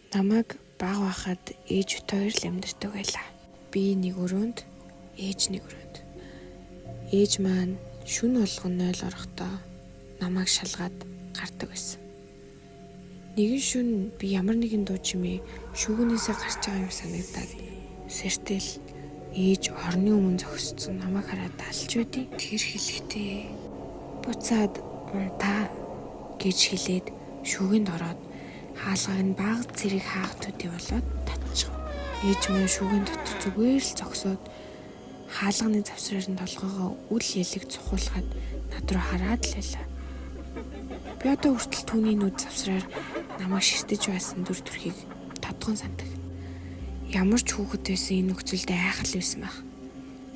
Намайг бага байхад ээж бит хоёр л амьдардаг байлаа. Би нэг өрөөнд, ээж нэг өрөөнд. Ээж маань шүн болгон 0 орохдоо намайг шалгаад гардаг байсан. Нэгэн шүн би ямар нэгэн дуу чимээ шүүгнээсээ гарч байгаа юм санагдаад сэртэл ээж орны өмнө зогссон намайг хараад алж байдیں۔ Тэр хэлэхдээ буцаад унтаа гэж хэлээд шүүгэнд ороод хаалгыг нь баг зэрэг хаах төдий болоод татчих. Ээж маань шүүгийн дотор зүгээр л зогсоод хаалганы завсраар нь толгоогоо үл ялэг цухуулгаад над руу хараад л байлаа. Би одоо хүртэл түүний нүд завсраар намайг ширтэж байсан дүр төрхийг тодгон сандаг. Ямар ч хүүхэд байсан энэ нөхцөлд айхал байсан байх.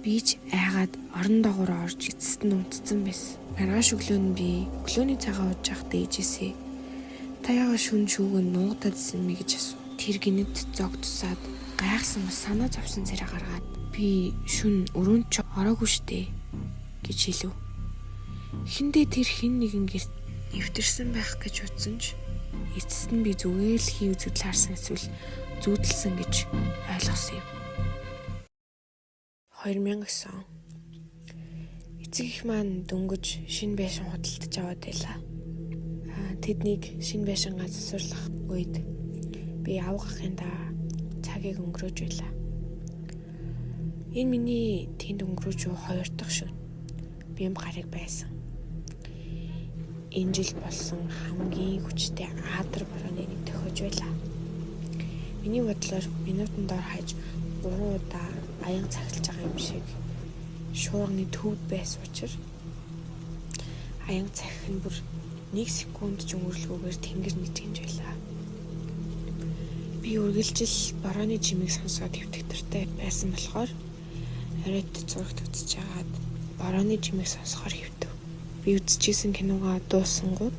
Би ч айгаад орон доогоор орж эцэст нь унтцсан байсан. Маргааш өглөө нь би өглөөний цагаан ууж байхдаа ээжээсээ та яагаад шүн шүүгэн нуугдадсан мэ гэж асуув. Тэр гинэд зог тусаад гайхсан санаа зовсон царай гаргаад би шүн өрөөнд ч ороогүй штэ гэж хэлв. Эхэндээ тэр хин нэгэн гэрт нэвтэрсэн байх гэж утсан ч эцэст нь би зүгээр л хий үзэгдэл харсан эсвэл зүүдэлсэн гэж ойлгосон юм. 2009 он. Эцэг их маань дөнгөж шинэ байшин худалдаж аваад байлаа. Тэднийг шинэ байшингаа засварлах үед би авгахын цагийг өнгөрөөж байлаа. Энэ миний тэнд өнгөрөөж 2 дахь шөнө. Бям гараг байсан. Энэ жил болсон хамгийн хүчтэй аадар борооны нэг тохиож байлаа. Миний бодлоор минутанд дор хаяж 3 удаа аян цагталж байгаа юм шиг шуурганы төвд байсан учраас аян цагх нь бүр 1 секунд ч өнгөрлгүйгээр тэнгэр нийтгэнж байлаа. Би үргэлжил борооны жимийг сонсоод хэвтэх дуртай байсан болохоор оройд зурагт үзэж хагаад борооны жимийг сонсохоор хэвтэв. Би үзчихсэн киногаа дууссангууд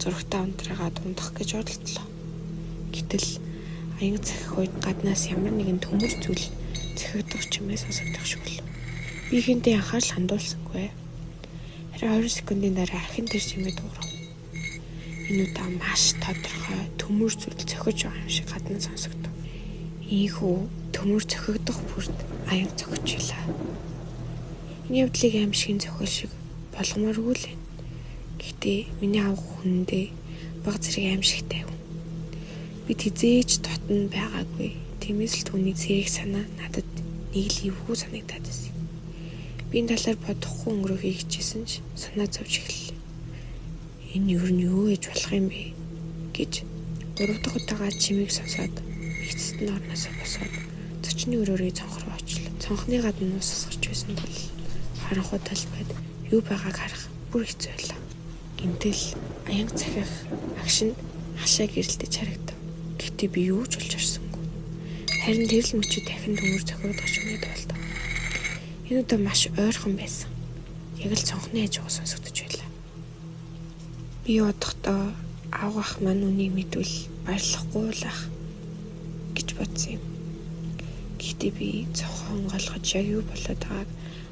зурагтаа унтраагаад ундах гэж оролдлоо. Гэтэл аян цагх үед гаднаас ямар нэгэн төмөр зүйл цохигдох чимээ сонсогдох шиг болов. Би хинтээ анхаарал хандуулсангүй. Харин 20 секундын дараа архин тэр чимээ дуурав. Энэ удаа маш тодорхой төмөр зүйл цохиж байгаа юм шиг гадна сонсогдов. Ийхүү төмөр цохигдох бүрд аян цохичлаа. Энэ явдлыг аимшигын цохил шиг болгомооргүй л байна. Гэхдээ миний авах хүндээ баг зэрэг аимшигтай юм. Би хизээж дотн байгаагүй. Тиймээс л түүний зэрэг санаа надад нэг л эвгүй санагдаад байсан. Би энэ талаар бодохгүй өнгөрөхийг хичээсэн ч санаа зовж эхэллээ. Энэ юу нь юу гэж болох юм бэ гэж 3 дахь удаага чимийг сонсоод эцэст нь орноосоо босоод зочны өрөөрөө цонх руу очлоо. Цонхны гадна ус сасгарч байсан бол харанхуй талбайд юу байгааг харах бүр хэцүү байлаа. Гинтэл аян цахих агш нь хашаа гэрэлтэж харагдав. Гэхдээ би юу ч болж харсангүй. Харин тэр л мөчөд дахин төмөр цохигдох юм болдог. Энэ удаа маш ойрхон байсан. Яг л цонхны хажуугаас сонсогдож байлаа. Би одохдоо авгах маань үнийг мэдвэл баярлахгүй лах гэж бодсон юм. Гэхдээ би цонхоо онгойлгож яг юу болоод байгааг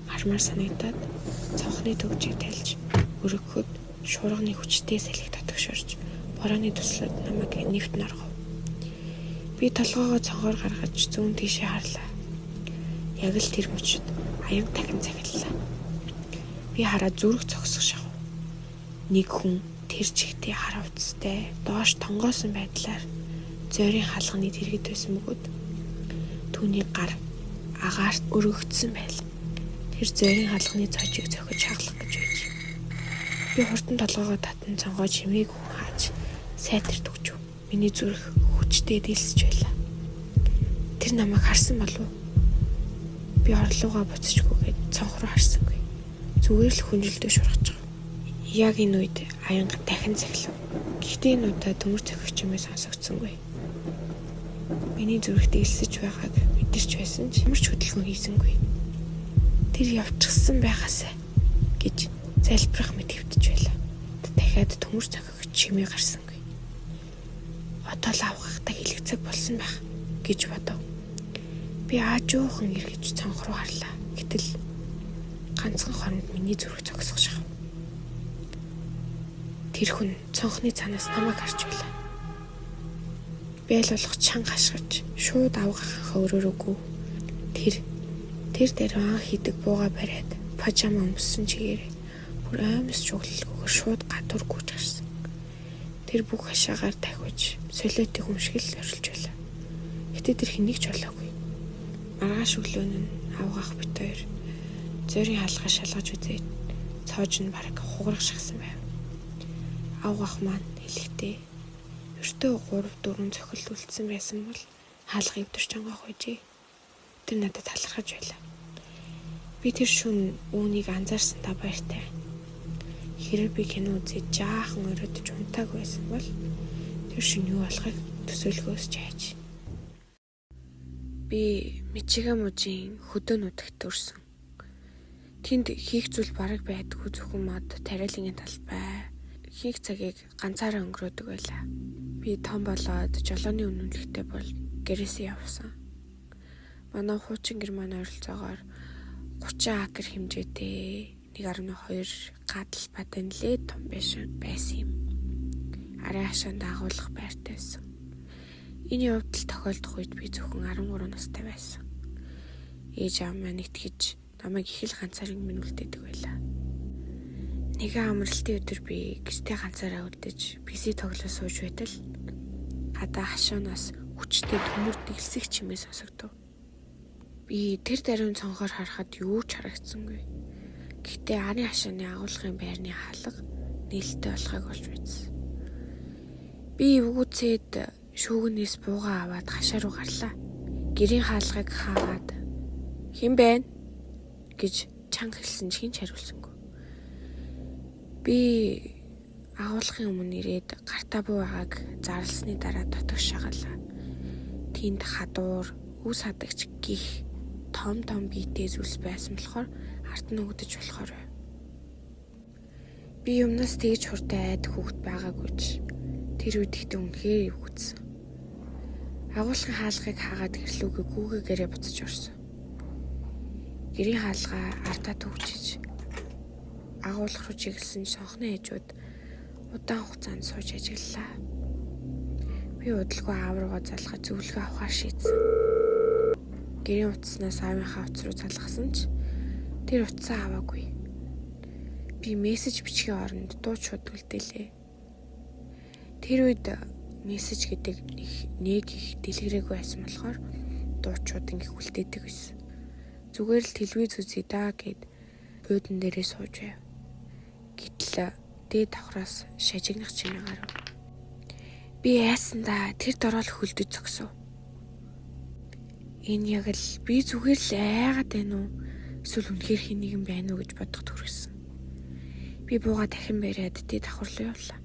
хармаар санагдаад цонхны төгжийг тайлж өргөхөд шуурганы хүчтэй салхи татгшорж борооны туслаад намайг нэвт норгов. Би толгоогоо цонхоор гаргаж зүүн тийшээ харлаа. Яг л тэр мөчөд аян дахин захиллаа. Би хараад зүрх зогсох шахав. Нэг хүн тэр чигтээ хар утастай доош тонгоосон байдлаар зойрын хаалганы тэргэд байсан бөгөөд түүний гар агаарт өргөгдсөн байл. Тэр зойрын хаалганы цоочийг цохиж хаглах гэж байж. Би хурдан толгоогоо татан цонгоо чимээг хааж сайтарт өгчв. Миний зүрх хүчтэй дийлсэж байлаа. Тэр намайг харсан болов уу? Би орлуугаа буцчихгүйгээд цонх руу харсангүй. Зүгээр л хүнжилдөө шургаж байгаа. Яг энэ үед аянга дахин цахилав. Гэхдээ энэ удаа төмөр цохих чимээ сонсогдсонгүй. Миний зүрх дийлсэж байгааг мэдэрч байсан ч ямар ч хөдөлгөөн хийсэнгүй. Тэр явчихсан байгаасай гэж залбирах мэт хэвтэж байлаа. Дахиад төмөр цохих чимээ гарсангүй. Одоо л авахтай хэлэх цаг болсон байх гэж бодов. Би аажуухан эргэж цонх руу харлаа. Гэтэл ганцхан хоронд миний зүрх зогсох шахав. Тэр хүн цонхны цанаас намайг харж байлаа. Би аль болох чанга хашгирч шууд авгахаа өрөөрөөгүй. Тэр дээр анх хийдэг бууга бариад пажама өмссөн чигээрээ бүр аймс чуглалгүйгээр шууд гадуур гүйж гарсан. Тэр бүх хашаагаар дахиж солиотыг хүмшгэл орилж байлаа. Гэтэ тэр хэнийг ч болоогүй. Маргааш өглөө нь авгах бит хоёр зөөрийн хаалгаа шалгаж үзээд цоож нь бараг хугарах шахсан байв. Авгах маань хэлэхдээ өртөө 3-4 цохилт үлдсэн байсан бол хаалга өвдөрч ангах байжээ. Тэр надад талархаж байлаа. Би тэр шөнө үүнийг анзаарсан та баяртай. Хэрэг би кино үзээд жаахан оройдож унтааг байсан бол тэр шөнө юу болохыг төсөөлгөөс чааж. Би Мичиган мужийн хөдөө нутагт төрсөн. Тэнд хийх зүйл бараг байдгүй, зөвхөн мод тариалангийн талбай хийх цагийг ганцаараа өнгөрөөдөг байлаа. Би том болоод жолооны үнэмлэхтэй бол гэрээсээ явсан. Манай хуучин герман ойролцоогоор 30 акр хэмжээтэй 1.2 гадалбатай нэлээд том байсан юм. Арай хашаанд агуулгах байртай байсан. Энэ явдал тохиолдох үед би зөвхөн 13 настай байсан. Ээж аав маань итгэж намайг их л ганцаараа минь үлдээдэг байлаа. Нэгэн амралтын өдөр би гэртээ ганцаараа үлдээж PC тоглож сууж байтал гадаа хашаанаас хүчтэй төмөр дэлсэх чимээ сонсогдов. Би тэр даруйн цонхоор харахад юу ч харагдсангүй. Гэхдээ арын хашааны агуулгын байрны хаалга нээлттэй болохыг олж мэдсэн. Би эвгүүцээд шүүгнээс бууга аваад хашаа руу гарлаа. Гэрийн хаалгыг хаагаад "Хэн бэ?" гэж чанга хэлсэн ч хинч хариулсангүй. Би агуулгын өмнө ирээд гартаа буу байгааг зарлсны дараа дотог шагалаа. Тэнд хадуур, үс хадагч гих том биетэй зүйлс байсан болохоор ард нь өгдөж болохоор байв. Би юмнаас тэгж хурдан айдаг хүүхэд байгаагүй ч тэр үед ихтэй үнэхээр эвгүцсэн. Агуулгын хаалгыг хаагаад гэрлүүгээ гүүгээрээ буцаж орсон. Гэрийн хаалгаа артаа төгчиж агуулга руу чиглэсэн сонхны хажууд удаан хугацаанд сууж ажиглалаа. Би удалгүй аав руугаа залгаж зөвлөгөө авахар шийдсэн. Гэрийн утаснаас аавынхаа утас руу залгасан ч тэр утсаа аваагүй. Би мессеж бичгийн оронд дуу шууд үлдээлээ. Тэр үед мессеж гэдэг нэг их дэлгэрээгүй байсан болохоор дуучууд ингээ үлдээдэг байсан. Зүгээр л телевиз үзье даа гэд буудан дээрээ сууж байв. Гэтэл дээд давхраас шажигнах чимээ гарав. Би яасандаа тэр дорол хөлдөж зогсов. Энэ яг л би зүгээр л айгаад байна уу? Эсвэл үнэхээр хин нэгэн байна уу гэж бодох төрөсөн. Би бууга дахин бариад дээд давхар руу явлаа.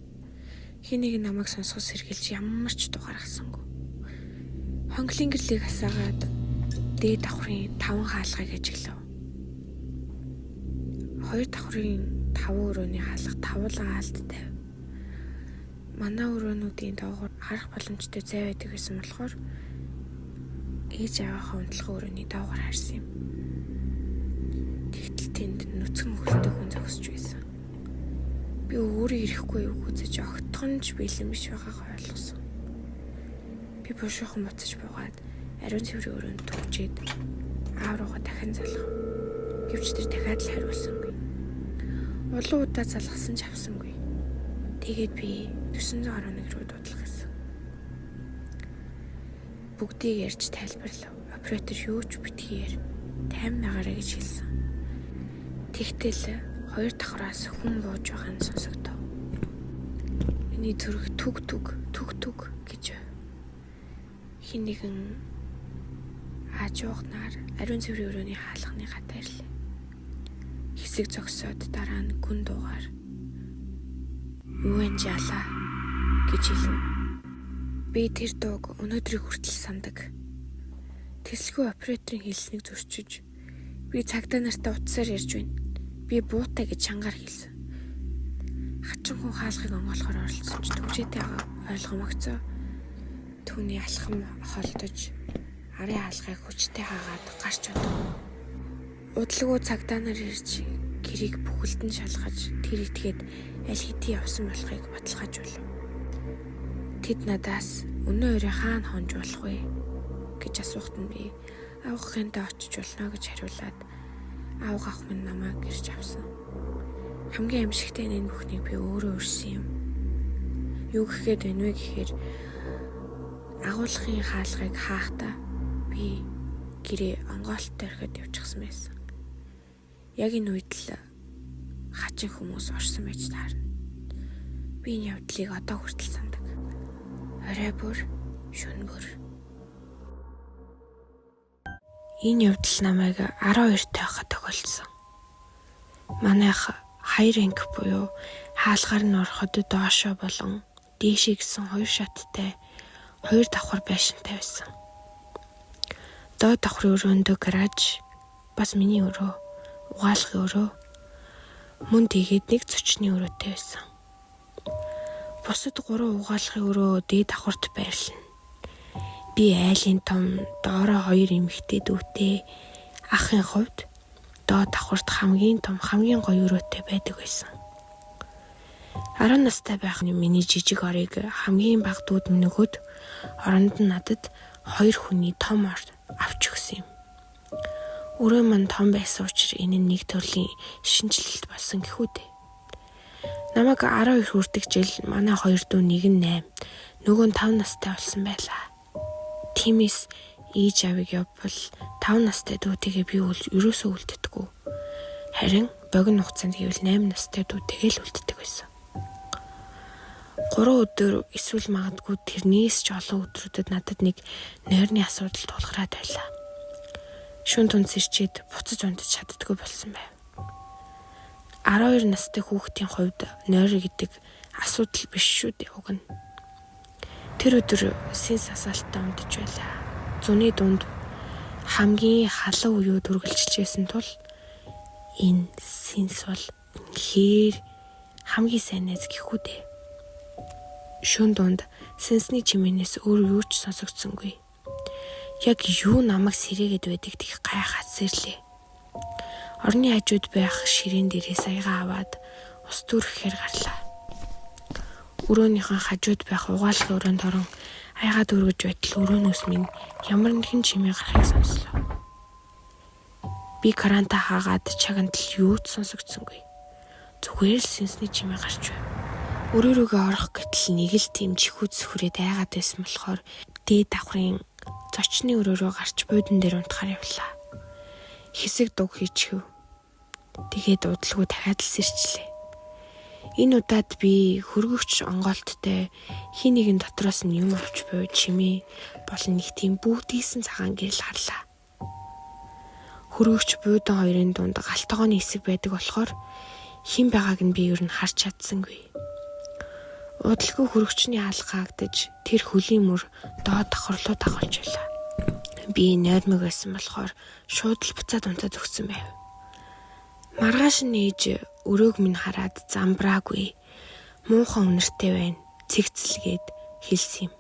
Хин нэг намайг сонсгос сэргэлж ямар ч дугаархсангүй. Хонглын гэрлийг асаагаад дээд давхрын 5 хаалгыг ажиглав. 2 давхрын 5 өрөөний хаалга тавуулга аалттай. Манай өрөөнүүдийн доогуур харах боломжтой зай байдаг гэсэн болохоор ээж аваахаа унтлахын өрөөний доогуур харсан юм. Тэгтэл тэнд нүцгэн хөлтэй хүн зогсож байсан. Би өөрөө ирэхгүй үгүйцэж огтхонч бэлэн биш байгаагаа ойлгосон. Би бушуухан буцаж буугаад ариун цэврийн өрөөнд төгчээд аав руугаа дахин залгав. Гэвч тэр дахиад л хариулсангүй. Улан удаа залгасан ч авсангүй. Тэгээд би 911 руу дуудлах гэсэн. Бүгдийг ярьж тайлбарлав. Оператор юу ч битгий яар. Тайм нагаарай гэж хэлсэн. Тэгтэл 2 давхраас хүн бууж байгаа нь сонсогдов. Миний зүрх түг гэж байв. Хин нэгэн хажуугнаар ариун цэврийн өрөөний хаалганы гадаа ирлээ. Хэсэг зогсоод дараа нь гүн дуугаар "Юуэн жаалаа" гэж хэлв. Би тэр дууг өнөөдрийг хүртэл сандаг. Тэсэлгүй операторын хэлснийг зөрчиж би цагдаа нартай утсаар ярьж байна. Би буутай гэж чангаар хэлсэн. Хачин хүн хаалгыг онгоолохоор оролцсон ч төгжээтэй ойлгомогцоо. Түүний алхам холдож арын хаалгыг хүчтэй хаагаад гарч одов. Удалгүй цагдаа нар ирж гэрийг бүхэлдэн шалгаж тэр итгээд аль хэдийн явсан болохыг баталгаажуулв. Тэд надаас Өнөө өрөө хаана хонж болох вэ гэж асуухад нь би аавынхантай очиж болно гэж хариулаад аав ах минь намайг гэрч авсан. Хамгийн аимшигтай энэ бүхнийг би өөрөө өрсөн юм. Юу гэхэд байна вэ гэхээр агуулгын хаалгыг хаахтаа би гэрээ онгоолттой орхиод явчихсан байсан. Яг энэ үед л хачин хүмүүс орсон байж таарна. Би энэ явдлыг одоо хүртэл сандаг. Орой бүр, шөнө бүр. Энэ явдал намайг 12 тайхад тохиолдсон. Манайх 2 анги буюу хаалгаар нь ороход доошоо болон дээшээ гэсэн 2 шаттай 2 давхар байшинтай байсан. Доод давхрын өрөөндөө гараж, бас миний өрөө, угаалгын өрөө, мөн тэгээд нэг зочны өрөөтэй байсан. Бусад 3 угаалгын өрөө дээд давхарт байрлана. Би айлын том, доороо 2 эмэгтэй дүүтэй, ахын хувьд доод давхарт хамгийн том, хамгийн гоё өрөөтэй байдаг байсан. 10 настай байх нь миний жижиг орыг хамгийн бага дүүд минь өгөөд оронд нь надад 2 хүний том ор авч өгсөн юм. Өрөө маань том байсан учраас энэ нь нэг төрлийн шинжилэлт болсон гэхүү дээ. Намайг 12 хүртэх жил манай 2 дүү нэг нь 8, нөгөө нь 5 настай болсон байлаа. Тиймээс ээж авиг явбал 5 настай дүүтэйгээ би ерөөсөө үлддэггүй. Харин богино хугацаанд гэвэл 8 настай дүүтэйгээ л үлддэг байсан. 3 өдөр эсвэл магадгүй тэрнээс ч олон өдрүүдэд надад нэг нойрны асуудал тулгараад байлаа. Шүн түнс ирчээд буцаж унтаж чаддаггүй болсон байв. 12 настай хүүхдийн хувьд нойр гэдэг асуудал биш шүү дээ уг нь. Тэр өдөр сэнс асаалтаа унтаж байлаа. Зуны дунд хамгийн халуун үеүд үргэлжилжсэн тул энэ сэнс бол үнэхээр хамгийн сайн найз гэхүү дээ. Шөнө дунд сэнсний чимээнээс өөр юу ч сонсогдсонгүй. Яг юу намайг сэрээгээд байдаг тийг гайхаад сэрлээ. Орны хажууд байх ширээн дээрээ саягаа аваад ус дүүрэхээр гарлаа. Өрөөнийхөө хажууд байх угаалгын өрөөнд орон айгаад өргөж байтал өрөөнөөс минь ямар нэгэн чимээ гарахыг сонслоо. Би каранта хаагаад чагнатал юу ч сонсогдсонгүй. Зүгээр л сэнсний чимээ гарч байв. Өрөө рүүгээ орох гэтэл нэг л тийм чихүүц хүрээд айгаад байсан болохоор дээд давхрын зочны өрөө рүү гарч буудан дээр унтахаар явлаа. Хэсэг дуг хийчихв. Тэгээд удалгүй дахиад л сэрчлээ. Энэ удаад би хөргөгч онгоолттой хин нэгэн дотроос нь юм авч буй чимээ болон нэг тийм бүгдийсэн цагаан гэрэл харлаа. Хөргөгч буудан хоёрын дунд галтгооны хэсэг байдаг болохоор хин байгааг нь би юу н харж чадсангүй. Удалгүй хөргөгчний хаалга хаагдаж тэр хөлийн мөр доод давхарлуу дагуулж байлаа. Би нойрмог байсан болохоор шууд л буцаад унтаад өгсөн байв. Маргааш нь ээж өрөөг минь хараад замбраагүй, муухан үнэртэй байна, цэгцэлгээд хэлсэн юм.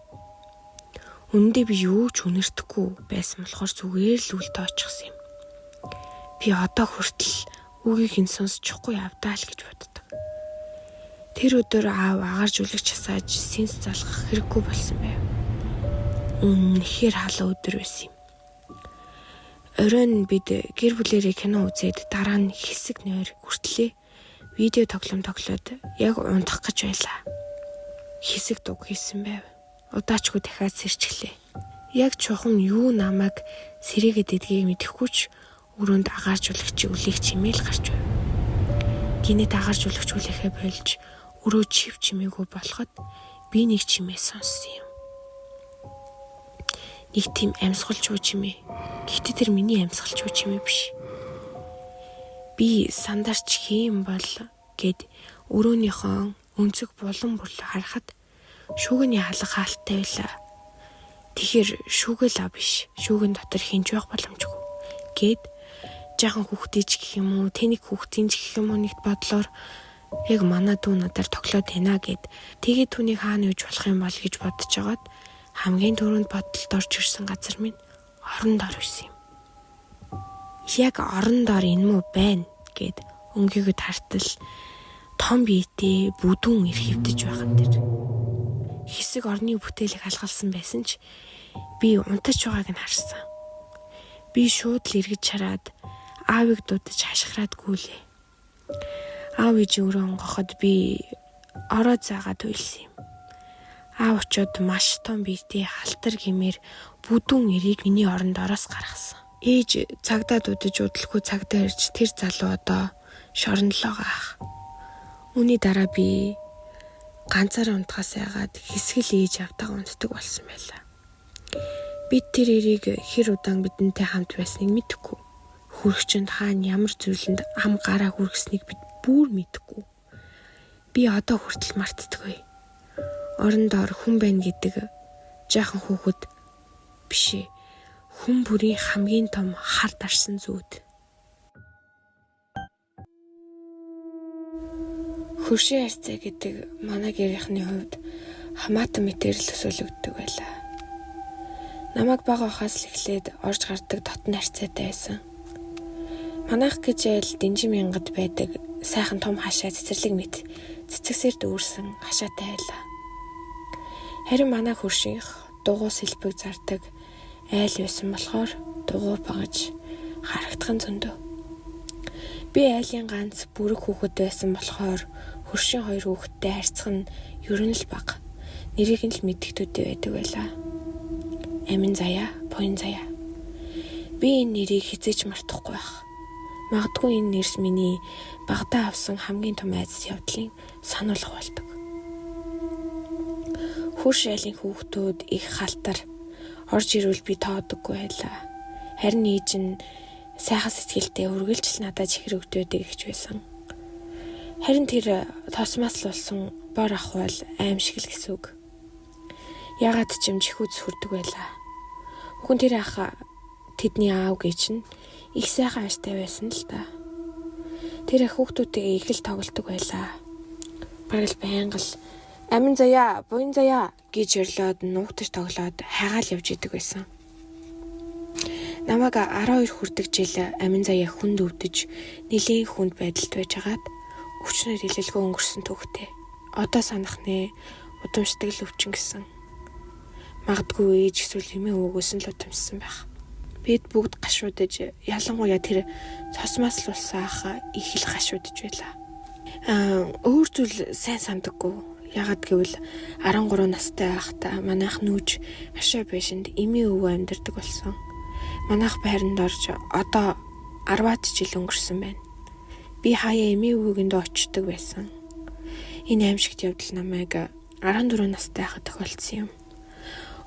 Үнэндээ би юу ч үнэртэхгүй байсан болохоор зүгээр л үлдээ очихсан юм. Би одоо хүртэл үгийг нь сонсчихгүй явдаа л гэж боддог. Тэр өдөр аав агаар жүлэгч хасааж сэнс залгах хэрэггүй болсон байв. Үнэхээр халуун өдөр байсан юм. Оройн бид гэр бүлэрээ кино үзээд дараа нь хэсэг нойр хүртлээ видео тоглоом тоглоод яг унтах гэж байлаа. Хэсэг дуг хийсэн байв. Удаачгүй дахиад сэрчглээ. Яг чухам юу намайг сэрээгээд идгийг мэдэхгүй ч өрөөнд агааржуулагчийн үлээх чимээл гарч байв. Гинэт агааржуулагч үлээхээ болж өрөө чив чимээгүй болоход би нэг чимээ сонссон юм. Нэг тийм амьсгалчгүй чимээ. Гэхдээ тэр миний амьсгалчгүй чимээ биш. Би сандарч хийм бол гэд өрөөнийхөө өнцөг булан бүрлө харахад шүүгэний халах хаалттай байлаа. Тэгэхээр шүүгээлаа биш. Шүүгэн дотор хинж байх боломжгүй. Гэд жаахан хүүхдийч гэх юм уу, тэнэг хүүхдийнч гэх юм уу нэгт бодлоор яг манай дүү надаар тоглоод байна гэд тэгээд түүнийг хаана юуж болох юм бол гэж бодож байгаад хамгийн түрүүнд бодолд орж ирсэн газар минь орон дор байсан юм. Яг орон дор энэ мүү байна гэд өнгийгөд хартал том биетэй бүдүүн ир хөвдөж байхan дэр хэсэг орны бүтээлийг халгалсан байсан ч би унтаж байгааг нь харсан. Би шууд л эргэж хараад аавыг дуудаж хашхираад гүйлээ. Аав ижи өрөө онгоход би ороо заагаад уйлсан юм. Аав очоод маш том биетэй халтар гэмээр бүдүүн эрийг миний оронд ороос гаргасан. Ээж цагдаа дуудаж удалгүй цагдаа ирж тэр залуу одоо шорондолоо гаах. Үүний дараа би ганцаараа унтахаас яагаад хэсгэл ээж автайгаа унтдаг болсон байлаа. Бид тэр эрийг хэр удаан бидэнтэй хамт байсныг мэдэхгүй. Хүрэгчэнд хаана ямар зүйлэнд ам гараа хүргэснийг бид бүр мэдэхгүй. Би одоо хүртэл мартдаггүй. Орон доор хүн байна гэдэг жаахан хүүхэд бишээ. Хүн бүрийн хамгийн том хар дарсан зүүд. Хөршийн харьцаа гэдэг манай гэрийнхний хувьд хамаатан мэдэрэл төсөөлөгддөг байлаа. Намайг бага байхаас л эхлээд орж гардаг дотн харьцаатай байсан. Манайх гэж айл Дэнжин мянгад байдаг сайхан том хашаа цэцэрлэг мэт цэцэгсээр дүүрсэн хашаатай байлаа. Харин манай хөршийнх дугуй сэлбэг зардаг айл байсан болохоор дугуй багаж харагдхан зөндөө. Би айлын ганц бүрэг хүүхэд байсан болохоор хөршийн хоёр хүүхэдтэй харьцах нь ер нь л бага. Нэрийг нь л мэддэг төдий байдаг байлаа. Амин заяа, буян заяа. Би энэ нэрийг хизээч мартахгүй байх. Магадгүй энэ нэрс миний багтаа авсан хамгийн том айдас явдлын сануулга болдог. Хөрш айлын хүүхдүүд их халтар орж ирвэл би тоодоггүй байлаа. Харин ээж нь сайхан сэтгэлтэй үргэлжил надад чихэр өгдөөдөг гэж байсан. Харин тэр тосмаас л болсон бор ахвал аимшиг л гэсэн үг. Ягаад ч юм чихүүц хүрдэг байлаа. Хүн тэр ах тэдний аав гэж нь их сайхан аштай байсан л та. Тэр хүүхдүүдтэйгээ их л тоглодог байлаа. Бараг л байнга л амин заяа, буян заяа гэж өрлөөд нуугтаж тоглоод хайгаал явж идэг байсан. Намайг 12 хүрдэг жил амин заяа хүнд өвдөж нэлийн хүнд байдалд байжгаад өчнөр илэлгүй өнгөрсөн түүхтэй. Одоо санах нэ удамшдаг л өвчин гэсэн. Магадгүй ээж эсвэл эмээ өвгөөс нь л удамшсан байх. Бид бүгд гашуудаж ялангуяа тэр цосмаас л улсан ах их л гашуудаж байлаа. Өөр зүйл сайн сандаггүй. Ягаад гэвэл 13 настай байхдаа манайх нүүж хашаа байшинд эмээ өвөө амьдардаг болсон. Манайх байранд орж одоо 10-аад жил өнгөрсөн байна. Би хаяа эмээ өвөөгэнд очдог байсан. Энэ аимшигт явдал намайг 14 настай байхад тохиолдсон юм.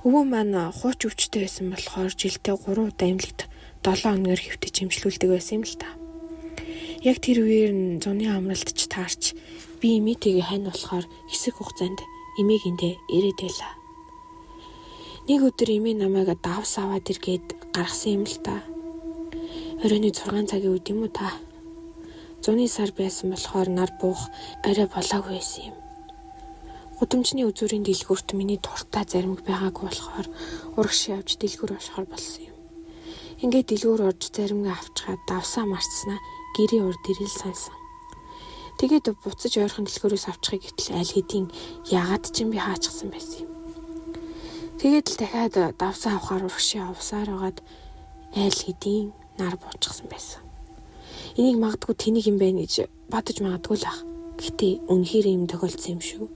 Өвөө маань хууч өвчтэй байсан болохоор жилдээ 3 удаа эмнэлэгт 7 хоногор хэвтэж эмчлүүлдэг байсан юм л та. Яг тэр үеэр нь зуны амралтч таарч би эмээтэйгээ хань болохоор хэсэг хугацаанд эмээгэндээ ирээд байлаа. Нэг өдөр эмээ намайг давс аваад иргээд гаргасан юм л та. Оройны 6 цагийн үед юм уу та. Зуны сар байсан болохоор нар буух арай болоогүй байсан юм. Гудамжны үзүүрийн дэлгүүрт миний дуртай заримг байгаагүй болохоор урагш явж дэлгүүр очихоор болсон юм. Ингээд дэлгүүр орж заримгаа авчгаад давсаа марцснаа гэрийн урд ирэл сансан. Тэгээд буцаж ойрхон дэлгүүрээс авчихыг гэтэл аль хэдийн ягаад ч юм би хаачихсан байсан юм. Тэгээд л дахиад давсаа авахаар урагшаа авсаар байгаад аль хэдийн нар буучихсан байсан. Энийг магадгүй тэнийг юм байна гэж бодож магадгүй л ах. Гэтэ үнэхээр юм тохиолдсон юм шүү.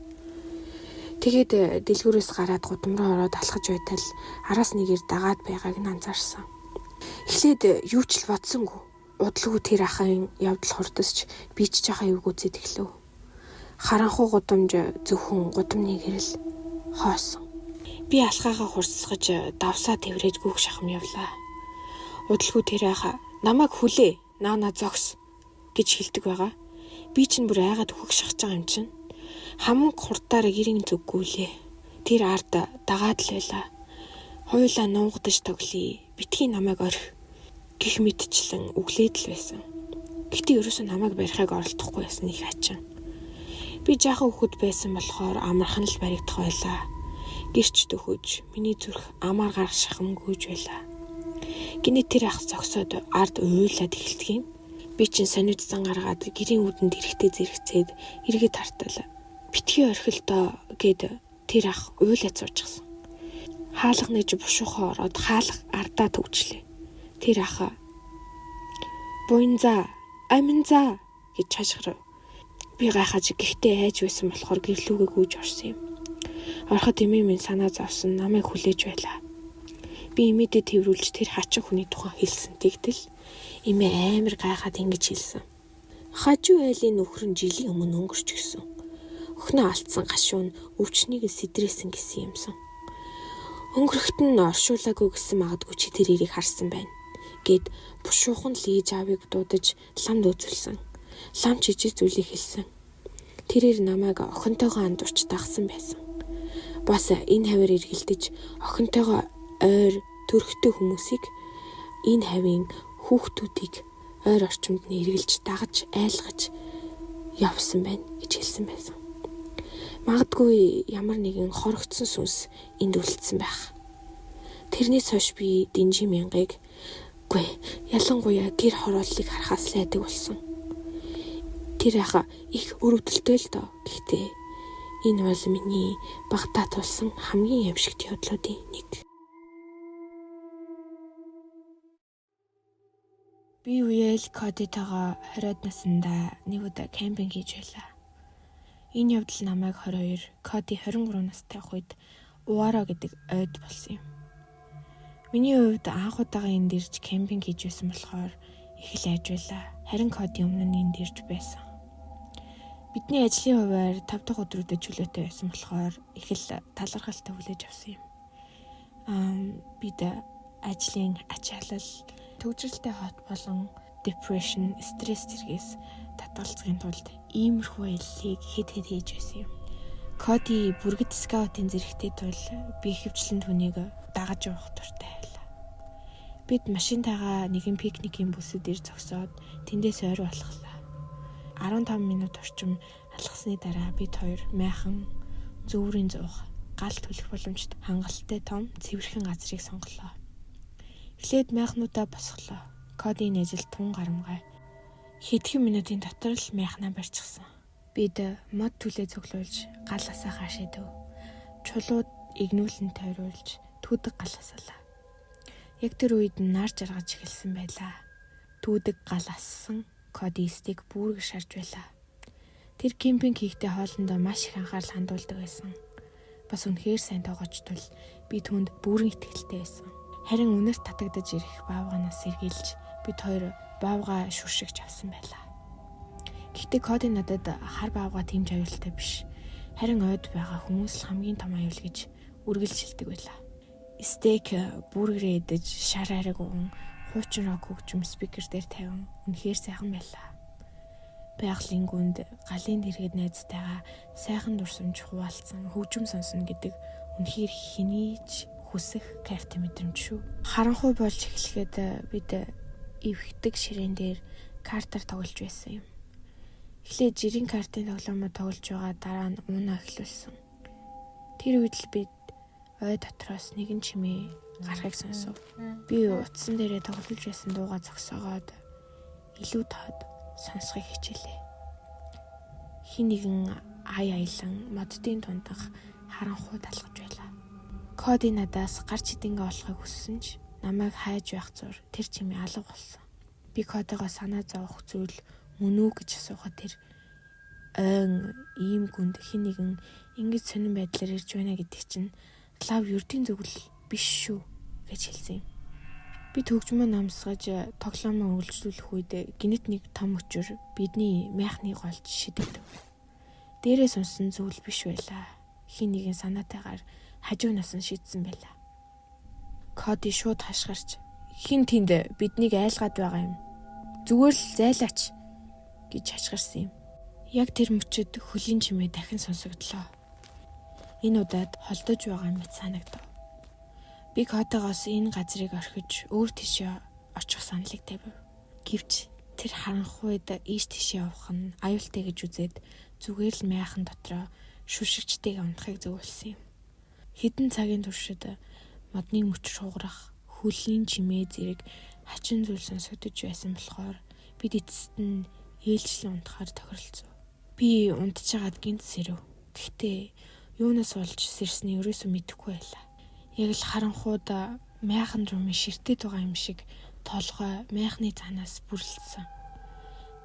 Тэгээд дэлгүүрээс гараад гудам руу ороод алхаж байтал араас нэгээр дагаад байгааг нь анзаарсан. Эхлээд юу ч л бодсонгүй. Удалгүй тэр ахын явдал хурдасч би ч жахаа юу гүцэд эхлэв. Харанхуу гудамж зөвхөн гудамны гэрэл хоосон. Би алхаагаа хурцсгаж давсаа тэврээд гүүх шахам явлаа. Удалгүй тэр ах намайг хүлээ, наана зогс гэж хэлдэг байгаа. Би чинь бүр айгаад үхэх шахаж байгаа юм чинь. Хамаг хурдаар гэрийн зүггүүлээ. Тэр ард дагаад л байлаа. Хойлоо нуугдаж тоглоё. Битгий намайг орхи гэх мэдчлэн өглээд л байсан. Гэтэ ерөөсөө намайг барихыг оролдохгүй байсан их хачин. Би жаахан хүүхэд байсан болохоор амархан л баригдах байлаа. Гэрч төхөж миний зүрх амар гарах шахамгүйж байлаа. Гинэ тэр ах зогсоод ард уйлаад эхэлдэг юм. Би чинь сониудсан гаргаад гэрийн үүдэнд эрэхтэй зэрэгцээд эргээд тартал. Битгий орхилдоо гэд Тэр ах уйлаад суучихсан. Хаалга нэж бушуухаа ороод хаалга ардаа төвчлээ. Тэр ах "Буянзаа, аминзаа" гэж чашгирав. Би гайхаж гэхдээ айж байсан болохоор гэрлүүгээ гүйж орсон юм. Ороход эмээ минь санаа зовсон намайг хүлээж байлаа. Би эмээдээ тэрвүүлж тэр хачин хүний тухай хэлсэн. Тэгтэл эмээ амар гайхаад ингэж хэлсэн. "Хажуу айлын нөхөр нь жилийн өмнө өнгөрч гисэн. Өхнөө алдсан гашуун өвчнийг сэдрээсэн гэсэн юмсан. Өнгөрөхт нь оршуулаагүй гэсэн магадгүй чи тэрийг харсан байна" гэд бушуухан л ээж аавыг дуудаж ламд үзүүлсэн. Лам чижиг зүйлийг хэлсэн. Тэрээр намайг охинтойгоо андуурч дагсан байсан. Бас энэ хавар эргэлдэж охинтойгоо ойр төрхтэй хүмүүсийг энэ хавийн хүүхдүүдийг ойр орчимд нь эргэлж дагаж айлгаж явсан байна гэж хэлсэн байсан. Магадгүй ямар нэгэн хорогдсон сүнс энд үлдсэн байх. Тэрнээс хойш би Динжи мянгыг ялангуяа гэр хорооллыг харахаас л айдаг болсон. Тэр ах их өрөвдөлтөй л доо. Гэхдээ энэ бол миний багтаа тулсан хамгийн ямшигт явдлуудын нэг. Би үеэл Кодитойгоо 20-од наснда нэг удаа кемпинг хийж байлаа. Энэ явдал намайг 22, Коди 23 настай үед Уаро гэдэг ойд болсон юм. Миний хувьд анх удаага энд ирж кемпинг хийж байсан болохоор их л айж байлаа. Харин Коди өмнө нь энд ирж байсан. Бидний ажлын хуваар 5 дахь өдрүүдэд чөлөөтэй байсан болохоор их л талархалтай хүлээж авсан юм. Бид ажлын ачаалал, төвжирэлтэй хот болон depression, стресс зэргээс татгалзахын тулд иймэрхүү аяллыг хэд хийж байсан юм. Коди бүргэд скаутын зэрэгтэй тул би хөвчлэн түүнийг дагаж явах дуртай байлаа. Бид машинтайгаа нэгэн пикникийн бүсэд ир зогсоод тэндээс ойр болохлаа. 15 минут орчим алхасны дараа бид хоёр майхан зүүрийн зуух гал төлөх боломжтой хангалттай том цэвэрхэн газрыг сонголоо. Эхлээд майхнуудаа босголоо. Кодийн ажил тун гарамгай. Хэдхэн минутын дотор л майхнаа барьчихсан. Бид мод түлээ цуглуулж галаасаа хаашаадөв. Чулууд игнүүлэн тойруулж түүдэг галаасалаа. Яг тэр үед нар жаргаж эхэлсэн байлаа. Түүдэг галаассан Коди стик бүрэг шарж байлаа. Тэр кемпинг хийхдээ хоолндоо маш их анхаарал хандуулдаг байсан. Бас үнэхээр сайн тоогоочтол би түүнд бүрэн итгэлтэй байсан. Харин үнэрт татагдаж ирэх баавганаас сэргийлж бид хоёр баавга шүршигч авсан байлаа. Гэхдээ Коди надад хар баавга тэмж аюултай биш. Харин ойд байгаа хүмүүс л хамгийн том аюул гэж үргэлжилдэг байлаа. Стейк бүргэрээ идэж шар ариг уун хуучин рок хөгжим спикер дээр тавин үнэхээр сайхан байлаа. Байгалийн гүнд галын дэргэд найзтайгаа сайхан дурсамж хуваалцсан хөгжим сонсно гэдэг үнэхээр хэнийч хүсэх кайфтай мэдрэмж шүү. Харанхуй болж эхлэхэд бид эвхдэг ширээн дээр картаар тоглож байсан юм. Эхлээд жирийн картын тоглоомоо тоглож байгаа дараа нь уунаа эхлүүлсэн. Тэр үед л бид ой дотроос нэгэн чимээ гарахыг сонсов. Би утсан дээрээ тоглож байсан дуугаа зогсоогоод илүү тод сонсхийг хичээлээ. Хин нэгэн аяйлан моддын дундах харанхуй талхаж байлаа. Коди надаас гарч идэнгээ олохыг хүссэн ч намайг хайж байх зур тэр чимээ алга болсон. Би Кодигоо санаа зовох зүйл мөн үү гэж асуухад тэр ойн ийм гүнд хин нэгэн ингэж сонирн байдлаар ирж байна гэдэг чинь лав ердийн зүгэл биш шүү гэж хэлсэн. Би төгжмөө намсгаж тоглоомоо үргэлжлүүлэх үед гинэт нэг том өчөр бидний майхны голж шидэгдэв. Дээрээ сонсон зүйл биш байлаа. Хин нэгэн санаатайгаар хажуунаас нь шидсэн байлаа. Коди шууд хашгирч "Хин тэнд биднийг айлгаад байгаа юм. Зүгээр л зайлаач" гэж хашгирсан юм. Яг тэр мөчөд хөлийн чимээ дахин сонсогдлоо. Энэ удаад холдож байгаа юм санагдав. Би Кодигоос энэ газрыг орхиж өөр тийшээ очих саналыг тавив. Гэвч тэр харанхуйд ийш тийшээ явах нь аюултай гэж үзээд зүгээр л майхан дотроо шүршигчтэйг унахыг зөвлөсөн юм. Хэдэн цагийн туршид модны мөч шуурах, хөлийн чимээ зэрэг хачин зүйл сонсогдож байсан болохоор бид эцэст нь ээлжлэн унтахаар тохиролцов. Би унтж байгаад гинт сэрэв. Гэхдээ юунаас болж сэрсний ерөөсөө мэдэхгүй байлаа. Яг л харанхууд майхан руу ширтээд байгаа юм шиг толгой майхны цанаас бүрлэлсэн.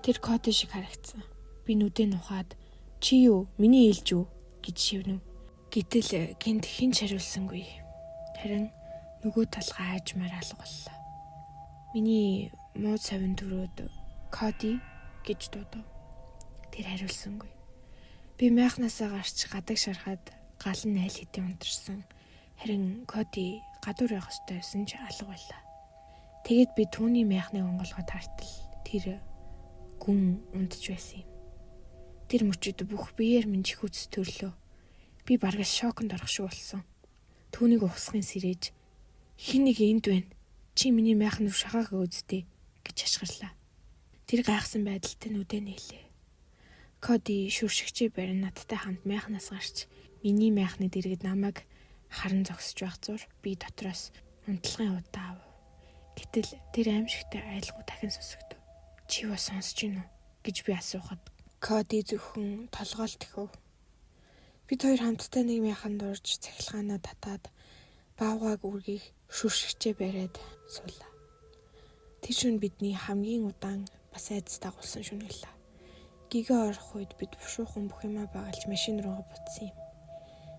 Тэр Коди шиг харагдсан. Би нүдээ нухаад "Чи юу? Миний ээлж юу?" гэж шивнэв. Гэтэл гинт хэн ч хариулсангүй. Харин нөгөө талгаа аажмаар алга боллоо. Миний муу цавин төрөөд "Коди" гэж дуудав. Тэр хариулсангүй. Би майхнаасаа гарч гадаг шарахад гал нь аль хэдийн унтарсан. Харин Коди гадуур явах ёстой байсан ч алга байлаа. Тэгээд би түүний майхныг онголгоод хартал тэр гүн унтж байсан юм. Тэр мөчөд бүх биеэр минь чихүүц төрлөө. Би бараг шоконд орох шиг болсон. Түүнийг ухсахын сэрээж "Хин нэг энд байна. Чи миний майхан руу шахаагаа үздэй" гэж хашгирлаа. Тэр гайхсан байдалтай нүдээ нийлээ. Коди шүршигчээ барин надтай хамт майхнаас гарч миний майхны дэргэд намайг харан зогсож байх зур би дотроос унтлагын удаа ав. Гэтэл тэр аимшигтай айлгуу дахин сусагдав. "Чи бас сонсож гин үү?" гэж би асуухад Коди зөвхөн толгоол тэхв. Бид хоёр хамтдаа нэг майханд урж цахилгаанаа татаад баавгайг үргийг шүршигчээ бариад суулаа. Тэр шөнө бидний хамгийн удаан бас айдас дагуулсан шөнө гэлээ. Гигээ орох үед бид бушуухан бүх юмаа багалж машин руугаа буцсан юм.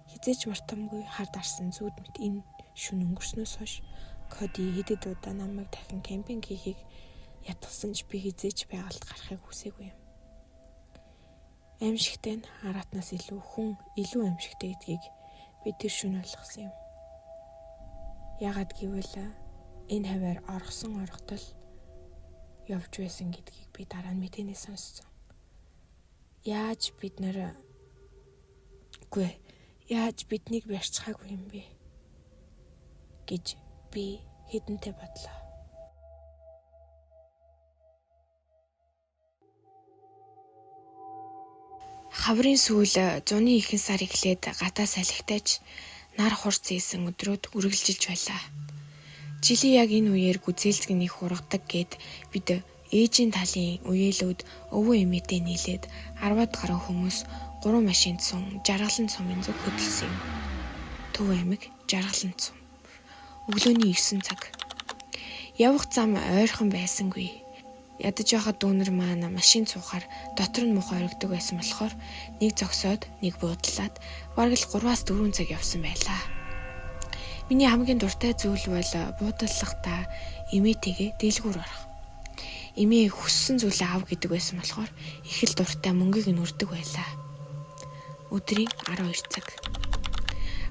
Хизээч мартамгүй хар дарсан зүуд мэт энэ шөнө өнгөрснөөс хойш Коди хэдэд удаа намайг дахин кемпинг хийхийг ятгсан ч би хизээч байгальд гарахыг хүсээгүй юм. Аимшигтай нь аратнаас илүү аимшигтай гэдгийг би тэр шөнө ойлгосон юм. Яагаад гэвэл энэ хаваар оргосон орготол явж байсан гэдгийг би дараа нь мэдэнэ сонссон. Яаж биднийг барьцхаагүй юм бэ гэж би хэдэнтэй бодлоо. Хаврын сүүл зуны ихэнх сар эхлээд гадаа салхитаж нар хурц ийсэн өдрүүд үргэлжилж байлаа. Жилийн яг энэ үеэр гүзээлзгэн их ургадаг гэд бид ээжийн талын үеэлүүд өвөө эмээтэй нийлээд 10-аад гаруй хүмүүс 3 машинд сун жаргалан цомын зүг хөдөлсөн юм. Төв аймаг жаргалан цом. Өглөөний 9 цаг. Явах зам ойрхон байсангүй. Ядаж байхад дүүнер маань машин цуухаар дотор нь мухаа оргидог байсан болохоор нэг зогсоод нэг буудлаад бараг л 3-4 цаг явсан байлаа. Миний хамгийн дуртай зүйл бол буудаллахдаа эмээтэйгээ дэлгүүр орох. Эмээ хүссэн зүйлээ ав гэдэг байсан болохоор их л дуртай мөнгийг нь өрдөг байлаа. Өдрийн 12 цаг.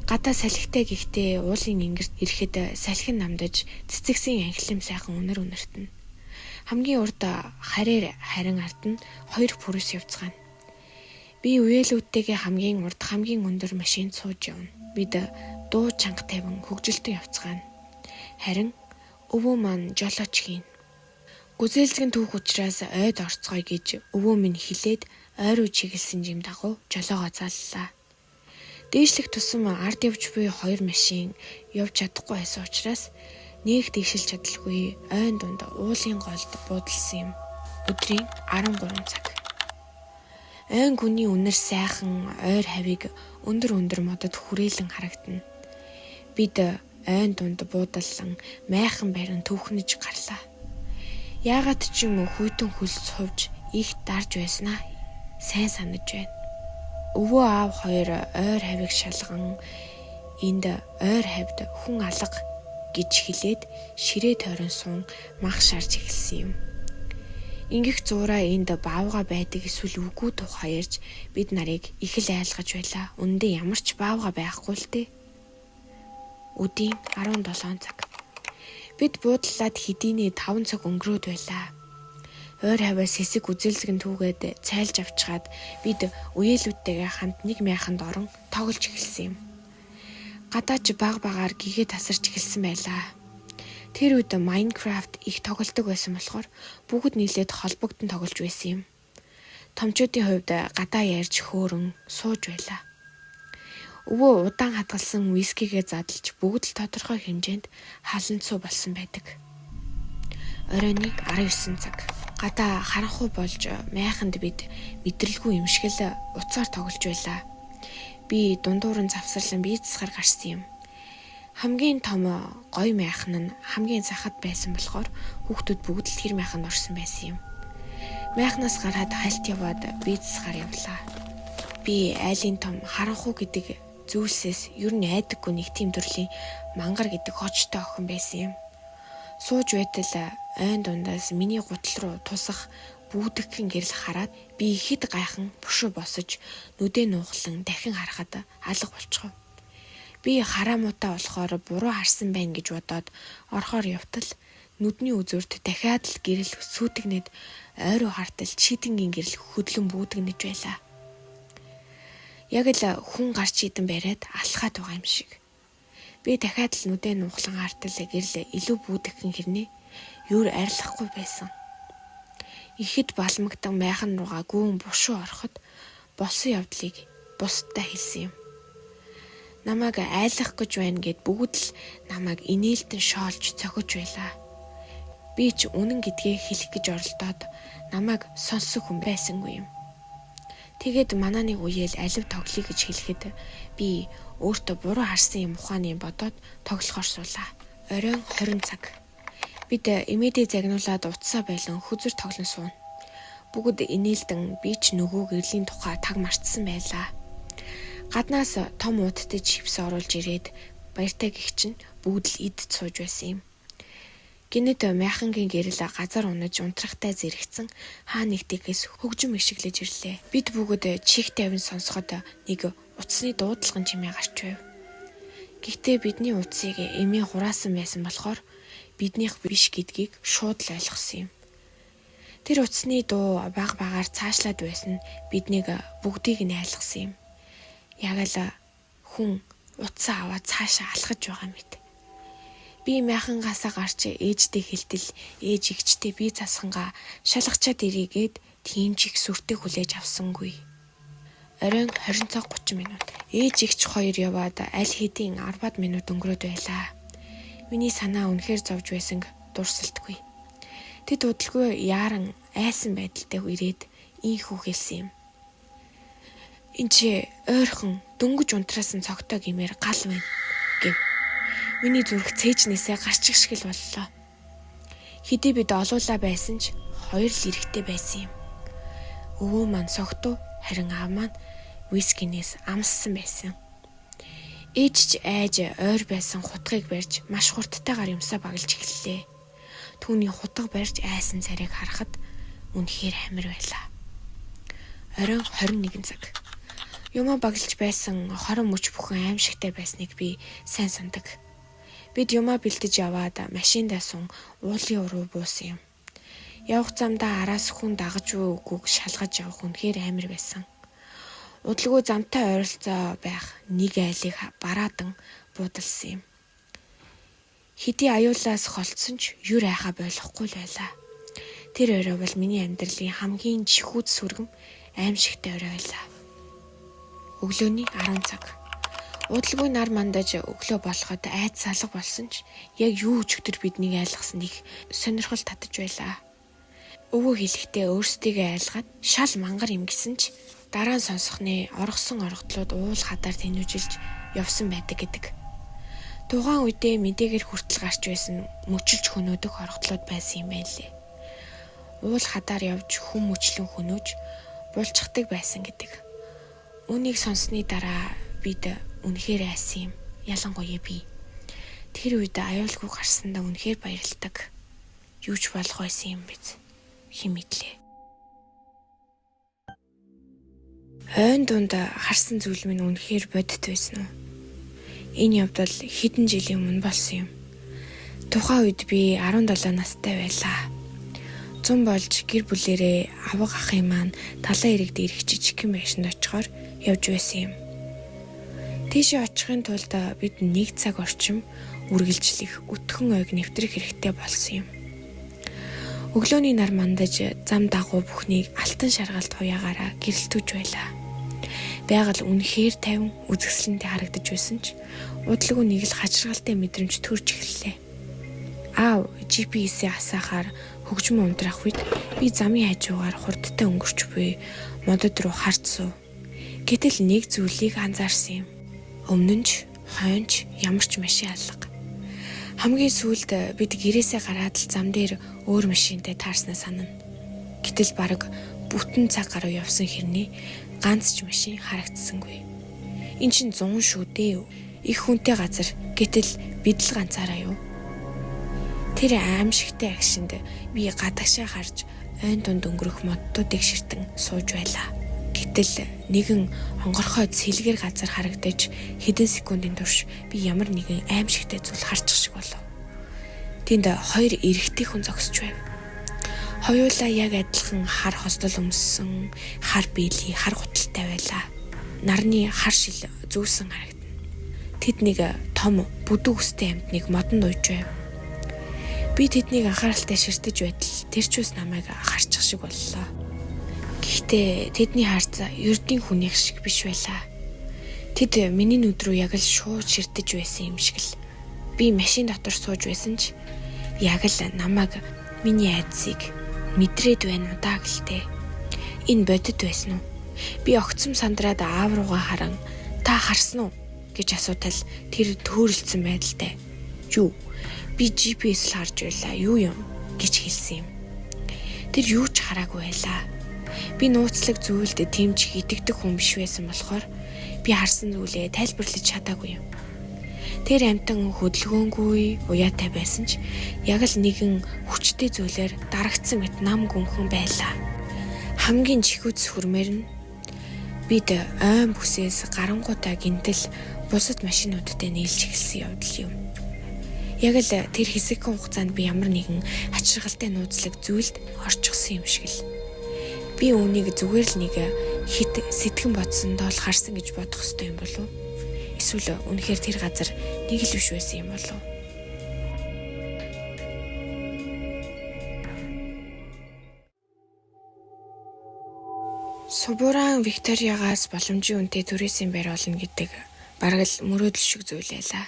Гадаа салхитай гэхдээ уулын ингэрт ирэхэд салхин намдаж цэцэгсэн анхлам сайхан өнөртнө. Хамгийн урд харин ард нь 2 пүрэс явцгаана. Би үеэлүүдтэйгээ хамгийн урд хамгийн өндөр машинд сууж явна. Бид дуу чанга тавин хөгжилтөй явцгаана. Харин өвөө маань жолооч хийн. Гүзээлзгэн түүх учраас ойд орцгоё гэж өвөө минь хэлээд ойруу чиглэсэн жим дагуу жолоогоо заллаа. Дээшлэх тусам ард явж буй 2 машин явж чадахгүй байсан учраас нэг дэвшилж чадалгүй ойн дунд уулын голд буудалсан юм. Өдрийн 13 цаг. Ойн гүний үнэр сайхан ойр хавийг өндөр модод хүрээлэн харагдана. Бид ойн дунд буудалсан майхан барин түүхнэж гарлаа. Яагаад ч юм уу хүйтэн хөлс хувж их дарж байснаа сайн санаж байна. Өвөө аав 2 ойр хавийг шалган энд ойр хавьд хүн алга гэж хэлээд ширээ тойрон сун мах шарж эхэлсэн юм. Ингэх зураа энд баавга байдаг эсвэл үгүй тухай ярьж бид нарыг их л айлгаж байлаа. Үндэ ямар ч баавга байхгүй л дээ. Өдийн 17 цаг. Бид буудлаад хэдийнэ 5 цаг өнгөрөөд байлаа. Ойр хаваас хэсэг үзэлзгэн түүгээд цайлж авчгаад бид үеэлүүдтэйгээ хамт нэг майханд орон тоглож эхэлсэн юм. Гадаач багаар гэгээ тасарч эхэлсэн байлаа. Тэр үед Minecraft их тоглодог байсан болохоор бүгд нийлээд холбогдсон тоглож байсан юм. Томчуудын хувьд гадаа ярьж хөөрөн сууж байлаа. Өвөө удаан хадгалсан вискигээ задлж бүгд л тодорхой хэмжээнд халанцуу болсон байдаг. Оройн 19 цаг. Гадаа харанхуй болж майханд бид мэдрэлгүй юм шиг л уцаар тоглож байлаа. Би дундуур нь завсарлан бие засгаар гарсан юм. Хамгийн том гоё майхан нь хамгийн захад байсан болохоор хүүхдүүд бүгд л тэр майханд орсон байсан юм. Майхнаас гараад хальт яваад бие засгаар явлаа. Би айлын том харанхуу гэдэг зүйлсээс ер нь айдаггүй нэг тийм төрлийн мангар гэдэг хочтой охин байсан юм. Сууж байтал айн дундаас миний гутал руу тусах бүүдгхэн гэрэл хараад би ихэд гайхан бушуу босож нүдээ нууглан дахин харахад алга болчихов. Би хараа муутай болохоор буруу харсан байна гэж бодоод орхоор явтал нүдний үзүүрт дахиад л гэрэл сүйтгэнэд ойроо хартал чийдэнгийн гэрэл хөдлөн бүүдгэнэж байлаа. Яг л хүн гарч идэн бариад алхаад байгаа юм шиг. Би дахиад л нүдээ нууглан хартал гэрэл илүү бүүдгхэн хэрнээ юур арилахгүй байсан. Ихэд балмагтан майхан руугаа гүүн бушуу ороход болсон явдлыг бусдад хэлсэн юм. Намайг айлах гэж байна гэд бүгд л намайг инээлтэн шоолж цохиж байлаа. Би ч үнэн гэдгээ хэлэх гэж оролдоод намайг сонссон хүн байсангүй юм. Тэгээд манаа нэг үеэл алив тоглоё гэж хэлэхэд би өөртөө буруу харсан юм ухааны бодоод тоглохоор суулаа. Оройн 20 цаг. Бид имэдээ загнуулаад утсаа байлан хүзэр тоглон сууна. Бүгд инээлдэн би ч нөгөө гэрлийн тухай таг мартсан байлаа. Гаднаас том ууттай чипс оруулж ирээд баяртай гих чинь бүгд л идд сууж байсан юм. Гинэд майхангийн гэрэл газар унаж унтрахтай зэрэгцэн хаа нэгтээс хөгжим ишиглэж ирлээ. Бид бүгд чих тавин сонсоход нэг утасны дуудлагын чимээ гарч байв. Гэхдээ бидний утсыг эмээ хураасан байсан болохоор биднийх биш гэдгийг шууд л ойлгосон юм. Тэр утасны дуу баг багаар цаашлаад байсан нь биднийг бүгдийг нь айлгсан юм. Яг л хүн утсаа аваад цаашаа алхаж байгаа мэт. Би майхангаасаа гарч ээжтэй хэлтэл ээж игчтэй би засхангаа шалгачаад ирээгээд тийм ч их сүртэй хүлээж авсангүй. Оройн 20 цаг 30 минут. Ээж игч хоёр яваад аль хэдийн 10 минут өнгөрөөд байлаа. Миний санаа үнэхээр зовж байсан дурсалтгүй. Тэд удалгүй яаран айсан байдалтай ирээд ийхүү хэлсэн юм. Энд чи ойрхон дөнгөж унтраасан цогтой гимээр гал байна гэв. Миний зүрх цээжнээсээ гарчих шиг л боллоо. Хэдий бид олуулаа байсан ч хоёр л эрэхтэй байсан юм. Өвөө маань согтуу, харин аав маань вискинээс амссан байсан. Ээж ч айж ойр байсан хутгийг барьж маш хурдтайгаар юмсаа багалж эхэллээ. Түүний хутга барьж айсан царайг харахад үнэхээр амир байлаа. Оройн 21 цаг. Юмаа багалж байсан хорон мөч бүхэн аимшигтай байсныг би сайн сандаг. Бид юмаа бэлдэж яваад машиндаа сун уулын уруу буусан юм. Явах замдаа араас хүн дагаж буй үгүйг шалгаж явах үнэхээр амир байсан. Удалгүй замтай ойролцоо байх нэг айлыг бараадан буудалсан юм. Хэдий аюулаас холдсон ч юр айхаа болохгүй л байлаа. Тэр орой бол миний амьдралын хамгийн чихүүд сүргэм аимшигтай орой байлаа. Өглөөний 10 цаг. Удалгүй нар мандаж өглөө болоход айц салга болсон ч яг юу өчигдөр биднийг айлгсан их сонирхол татаж байлаа. Өвөө хэлэхдээ өөрсдийгөө айлгаад шал мангар юм гисэн ч дараа нь сонсохны оргосон оргодлууд уул хадаар тэнүүжилж явсан байдаг гэдэг. Тухайн үедээ мэдээгээр хүртэл гарч байсан мөчилж хөнөөдөх оргодлууд байсан юм байлээ. Уул хадаар явж хүм мөчлөн хөнөөж булчхдаг байсан гэдэг. Үүнийг сонссны дараа бид үнэхээр айсан юм. Ялангуяа би. Тэр үед аюулгүй гарсандаа үнэхээр баярлдаг. Юу ч болох байсан юм биз. Хэн мэдлээ. Хойн дунд харсан зүйл минь үнэхээр бодит байсан уу? Энэ явдал хэдэн жилийн өмнө болсон юм. Тухайн үед би 17 настай байлаа. Зун болж гэр бүлэрээ авга ахын маань талан ирэг дээрх жижигхэн байшинд очихоор явж байсан юм. Тийшээ очихын тулд бид 1 цаг орчим үргэлжлэх өтгөн ойг нэвтрэх хэрэгтэй болсон юм. Өглөөний нар мандаж зам дагуу бүхнийг алтан шаргалт хуягаараа гэрэлтүүж байлаа. Байгаль үнэхээр тайван үзэсгэлэнтэй харагдаж байсан ч удалгүй нэг л хачиргалтай мэдрэмж төрж эхэллээ. Аав GPS-ийг асаахаар хөгжим ундрах үед би замын хажуугаар хурдтай өнгөрч буй модод руу харц суув. Гэтэл нэг зүйлийг анзаарсан юм. Өмнө нь ч хойно ч ямар ч машин алга. Хамгийн сүүлд бид гэрээсээ гараад л зам дээр өөр машинтай таарснаа санана. Гэтэл бараг бүтэн цаг гаруй явсан хэрнээ ганц ч машин харагдсангүй. Эн чинь 100 шүү дээ. Их хүнтэй газар гэтэл бид л ганцаараа юу? Тэр аимшигтай агшинд би гадагшаа харж ойн дунд өнгөрөх моддуудыг ширтэн сууж байлаа. Гэтэл нэгэн онгорхой цэлгэр газар харагдаж хэдэн секундын турш би ямар нэгэн аимшигтай зүйл харчих шиг болов. Тэнд хоёр эрэгтэй хүн зогсож байв. Хоёулаа яг адилхан хар хослол өмссөн, хар биелий, хар гуталтай байлаа. Нарны хар шил зүүсэн харагдана. Тэд нэг том бүдүү өстэй амьтныг модонд ууж байв. Би тэднийг анхааралтай ширтэж байтал тэр ч бас намайг харчих шиг боллоо. Гэхдээ тэдний харц ердийн хүнийх шиг биш байлаа. Тэд миний нүд рүү яг л шууд ширтэж байсан юм шиг л. Би машин дотор сууж байсан ч яг л намайг миний айдсыг мэдрээд байна уу даа гэлтэй. Энэ бодит байсан уу? Би огцом сандраад аав руугаа харан та харсан уу гэж асуутал тэр төөрөлдсөн байдалтай. Юу? Би GPS л харж байлаа. Юу юм гэж хэлсэн юм. Тэр юу ч хараагүй байлаа. Би нууцлаг зүйлд тэмж итгэдэг хүн биш байсан болохоор би харсан зүйлээ тайлбарлаж чадаагүй юм. Тэр амтан хөдөлгөөнгүй, уяатай байсан ч яг л нэгэн хүчтэй зүйлээр дарагдсан мэт нам гүнхэн байлаа. Хамгийн чихүүц хүрмээр нь бид ойн бүсээс гарангуудаа гинтэл бусад машинуудтай нийлж эхэлсэн явдал юм. Яг л тэр хэсэг хугацаанд би ямар нэгэн ачиргалтай нууцлаг зүйлд орчихсон юм шиг л. Би үүнийг зүгээр л нэг хит сэтгэн бодсондоо л харсан гэж бодох ёстой юм болов уу? Эсвэл үнэхээр тэр газар нэг л биш байсан юм болов уу? Субуран Викториагаас боломжийн үнэтэй түрээсийн байр олно гэдэг бараг л мөрөөдөл шиг зүйл байлаа.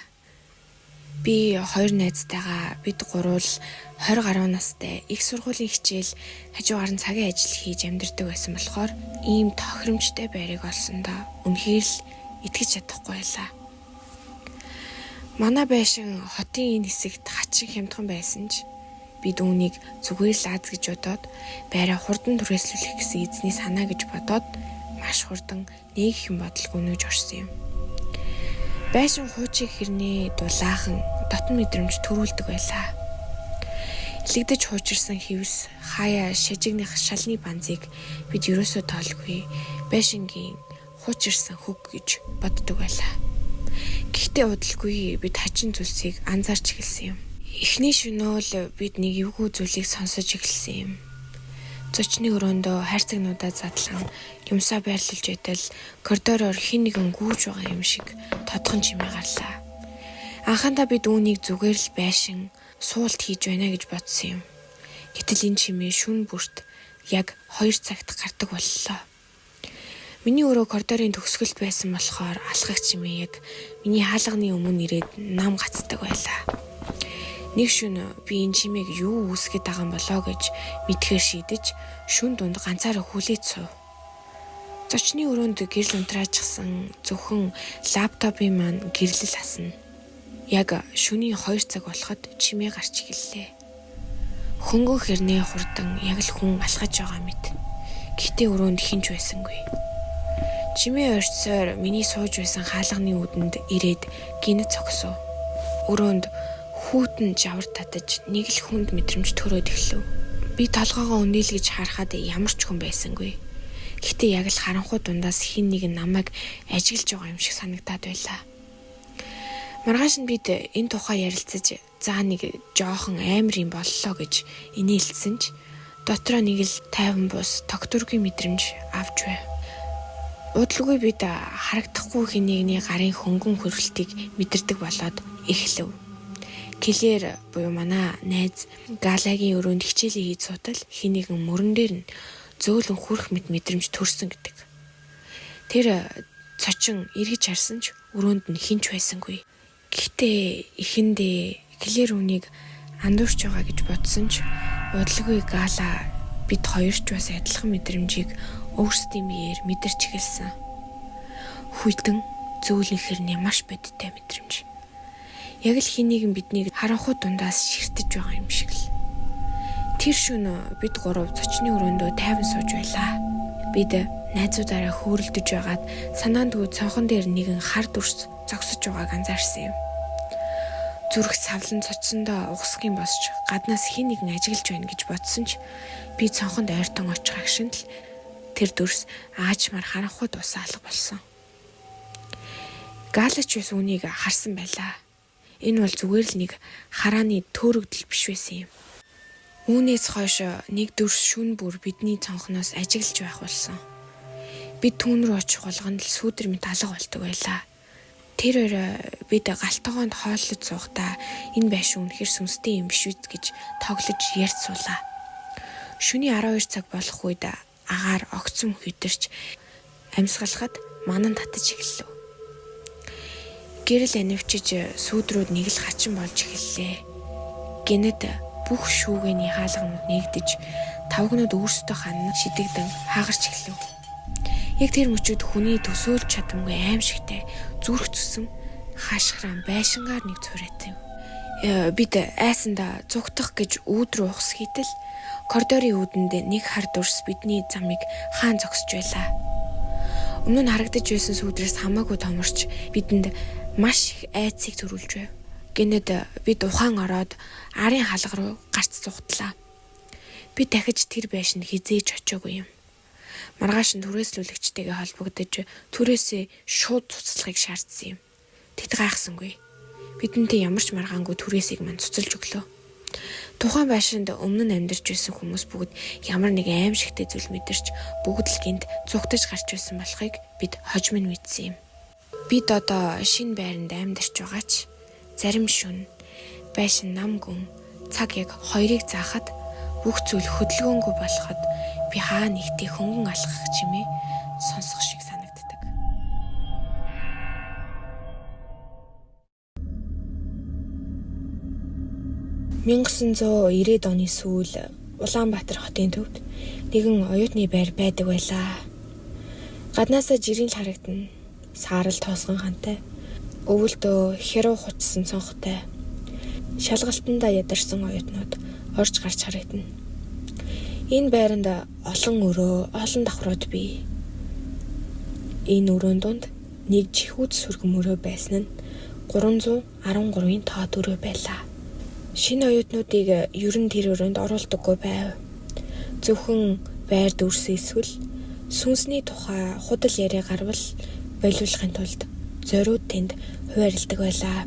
Би хоёр найзтайгаа бид гурвал 20 гаруй настай их сургуулийн хичээл хажуугаар нь цагийн ажил хийж амьдардаг байсан болохоор ийм тохиромжтой байрыг олсондоо үнэхээр л итгэж чадахгүй байлаа. Манай байшин хотын энэ хэсэгт хачин хямдхан байсан ч бид үүнийг зүгээр л аз гэж бодоод байраа хурдан түрээслүүлэх гэсэн эзний санаа гэж бодоод маш хурдан нэг хэм бодолгүй нүүж орсон юм. Байшин хуучиг хэрнээ дулаахан дотн мэдрэмж төрүүлдэг байлаа. Илэгдэж хуучирсан хивс хаяа шажигных шалны банзыг бид ерөөсөө тоолгүй байшингийн хуучирсан хөг гэж боддог байлаа. Гэхдээ удалгүй бид хачин зүйлсийг анзаарч эхэлсэн юм. Эхний шөнөө л бид нэг эвгүй зүйлийг сонсож эхэлсэн юм. Зочны өрөөндөө хайрцагнуудаа задлан юмсаа байрлуулж байтал коридороор хэн нэгэн гүйж байгаа юм шиг тодхон чимээ гарлаа. Анхандаа бид үүнийг зүгээр л байшин суулт хийж байна гэж бодсон юм. Гэтэл энэ чимээ шүн бүрт яг 2 цагт гардаг боллоо. Миний өрөө коридорын төгсгөлд байсан болохоор алхах чимээ яг миний хаалганы өмнө ирээд нам гацдаг байлаа. Нэг шөнө би энэ чимээг юу үүсгэж байгаа юм болоо гэж мэдхээр шийдэж шүн дунд ганцаараа хүлээж суув. Зочны өрөөнд гэрэл унтраачсан зөвхөн лаптопын маань гэрлэл асна. Яг шөнийн 2 цаг болоход чимээ гарч эхэллээ. Хөнгөн хэрнээ хурдан яг л хүн алхаж байгаа мэт. Гэхдээ өрөөнд хинч байсангүй. Чимээ орцсоор миний сууж байсан хаалганы үдэнд ирээд гинэ цогсов. Өрөөнд хүүтэн жавар татаж нэг л хүнд мэдрэмж төрөөд эхлэв. Би толгоогоо өнөөлгөж харахад ямар ч хүн байсангүй. Гэхдээ яг л харанхуй дундаас хин нэг намайг ажиглаж байгаа юм шиг санагдаад байлаа. Маргааш нь бид энэ тухай ярилцаж заа нэг жоохон амар юм боллоо гэж инээлсэн ч дотроо нэг л тайван бус тогтворгүй мэдрэмж авч байв. Удалгүй бид харагдахгүй хин нэгний гарын хөнгөн хөрөлтийг мэдэрдэг болоод эхлэв. Клэр буюу манай найз Галагийн өрөөнд хичээлээ хийж суутал хин нэгэн мөрөн дээр нь зөөлөн хүрх мэт мэдрэмж төрсөн гэдэг. Тэр цочин эргэж харсан ч өрөөнд нь хинч байсангүй. Гэхдээ эхэндээ Клэр үнийг андуурч байгаа гэж бодсон ч удалгүй Гала бид хоёр ч бас адилхан мэдрэмжийг өөрсдийн биеэр мэдэрч эхэлсэн. хүйтэн зөөлөнхөрний маш бодиттой мэдрэмж. Яг л хин нэгэн биднийг харанхуй дундаас ширтэж байгаа юм шиг л. Тэр шөнө бид гурав зочны өрөөндөө тайван сууж байлаа. Бид найзуудаараа хөөрөлдөж байгаад санаандгүй цонхон дээр нэгэн хар дүрс зогсож байгааг анзаарсан юм. Зүрх савлан цочсондоо угсахын босч гаднаас хин нэгэн ажиглаж байна гэж бодсон ч би цонхонд ойртон очих агшин л тэр дүрс аажмаар харанхуй дуусаа алга болсон. Галач бас үнийг харсан байлаа. Энэ бол зүгээр л нэг харааны төөрөгдөл биш байсан юм. Үүнээс хойш нэг дүрс шүн бүр бидний цонхноос ажиглаж байх болсон. Бид түүн рүү очих болгонд л сүүдэр мэт алга болдог байлаа. Тэр орой бид галтгоонд хооллож суухдаа энэ байш үнэхэр сүнстэй юм биш үү гэж тоглож ярьж суулаа. Шөнийн 12 цаг болох үед агаар огцом хөдөрч амьсгалахад манан татаж эхэллээ. Гэрэл анивчиж сүүдрүүд нэг л хачин болж эхэллээ. Гэнэт бүх шүүгээний хаалганууд нэгдэж тавгнууд өөрсдөө ханна шидэгдэн хаагарч эхлэв. Яг тэр мөчөд хүний төсөөлж чадамгүй аимшигтай зүрх зүсэм хаашхран байшингаар нэг цурайсан юм. Бид айсанда зүгтах гэж үүд рүү ухс хийтэл коридорын үүдэнд нэг хар дүрс бидний замыг хаан зогсож байлаа. Өмнө нь харагдаж байсан сүүдрээс хамаагүй томорч бидэнд маш их айцыг төрүүлж байв. Гэнэт бид ухаан ороод арын хаалга руу гарч зугтлаа. Би дахиж тэр байшинд хизээж очоогүй юм. Маргааш нь түрээслүүлэгчтэйгээ холбогдож түрээсээ шууд цуцлахыг шаардсан юм. Тэд гайхсангүй. Бидэнтэй ямар ч маргаангүй түрээсийг мань цуцалж өглөө. Тухайн байшинд өмнө нь амьдарч байсан хүмүүс бүгд ямар нэг аимшигтэй зүйл мэдэрч бүгд л гинт зүгтэж гарч байсан болохыг бид хожим нь мэдсэн юм. Бид одоо шинэ байранд амьдарч байгаач зарим шүн байшин нам гүн цаг яг хоёрыг заахад бүх зүйл хөдөлгөөнгүй болоход би хаа нэгтээ хөнгөн алхах чимээ сонсох шиг санагддаг. 1990-ад оны сүүл Улаанбаатар хотын төвд нэгэн оюутны байр байдаг байлаа. Гаднаасаа жирийн л харагдана. Саарал тоосгон хантай. Өвөлдөө хэрүү хутсан цонхтой. Шалгалтандаа ядарсан оюутнууд орж гарч харагдана. Энэ байранд олон өрөө, олон давхрууд бий. Энэ өрөөнд донд нэг чихүүд сүргэм өрөө байсан нь 313-ийн тоод өрөө байлаа. Шинэ оюутнуудыг ер нь тэр өрөөнд оруулдаггүй байв. Зөвхөн байр дүрс эсвэл сүнсний тухай худал яриа гарвал болиулахын тулд зориуд тэнд хуваарлдаг байлаа.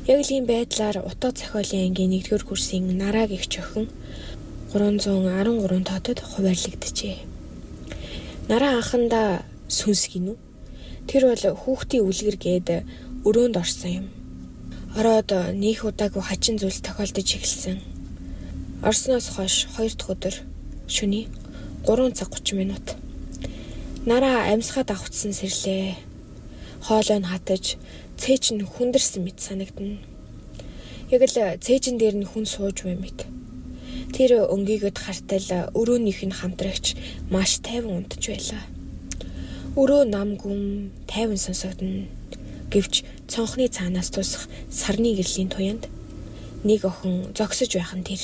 Яг л ийм байдлаар утга зохиолын ангийн 1-р курсын нараа гихч охин 313 тоотод хуваарлагдчихэ. Нараа анхандаа сүнс гинүү. Тэр бол хүүхдийн үлгэр гээд өрөөнд орсон юм. Ороод нөх удаагүй хачин зүйл тохиолдож эхэлсэн. Орсноос хойш 2 дахь өдөр шөнийн 3 цаг 30 минут. Нараа амьсгаад авцсан сэрлээ. Хоолой нь хатаж, цээж нь хүндэрсэн мэт санагдана. Яг л цээжин дээр нь хүн сууж буй мэт. Тэр өнгийгөд хартал өрөөнийх нь хамтрагч маш тайван унтж байлаа. Өрөө нам гүм тайван сонсогдно. Гэвч цонхны цаанаас тусах сарны гэрлийн туянд нэг охин зогсож байх нь тэр.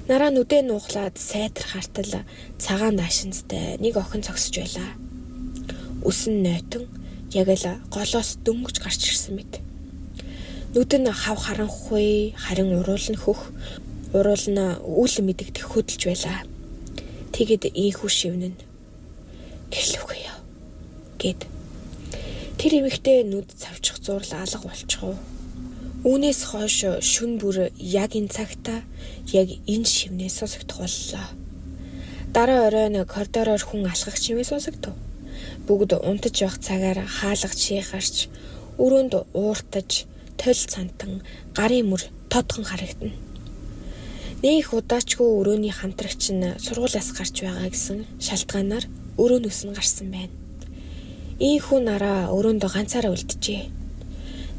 Нараа нүдээ нуухлаад сайтар хартал цагаан даашинзтай нэг охин зогсож байлаа. Үсэн нойтон яг л голоос дөнгөж гарч ирсэн мэт. Нүд нь хав харанхуй, харин уруул нь хөх, уруул нь үл мэдэгдэх хөдөлж байлаа. Тэгэд ийхүү шивнэн. Гэрлүүгээ яв гэд. Тэр эмэгтэй нүд цавчих зурл алга болчихов. Үүнээс хойш шүн бүр яг энэ цагта яг энэ шивнээс сонсогдох боллоо. Дараа оройн коридороор хүн алхах чимээ сонсогдов. Бүгд унтаж явах цагаар хаалга шийхарч, өрөөнд ууртаж, толь цантан, гарын мөр тодхон харагдана. Нэх удаачгүй өрөөний хамтрагч нь сургуулиас гарч байгаа гэсэн шалтгаанаар өрөөнөөс нь гарсан байна. Ийхүү нараа өрөөндөө ганцаараа үлджээ.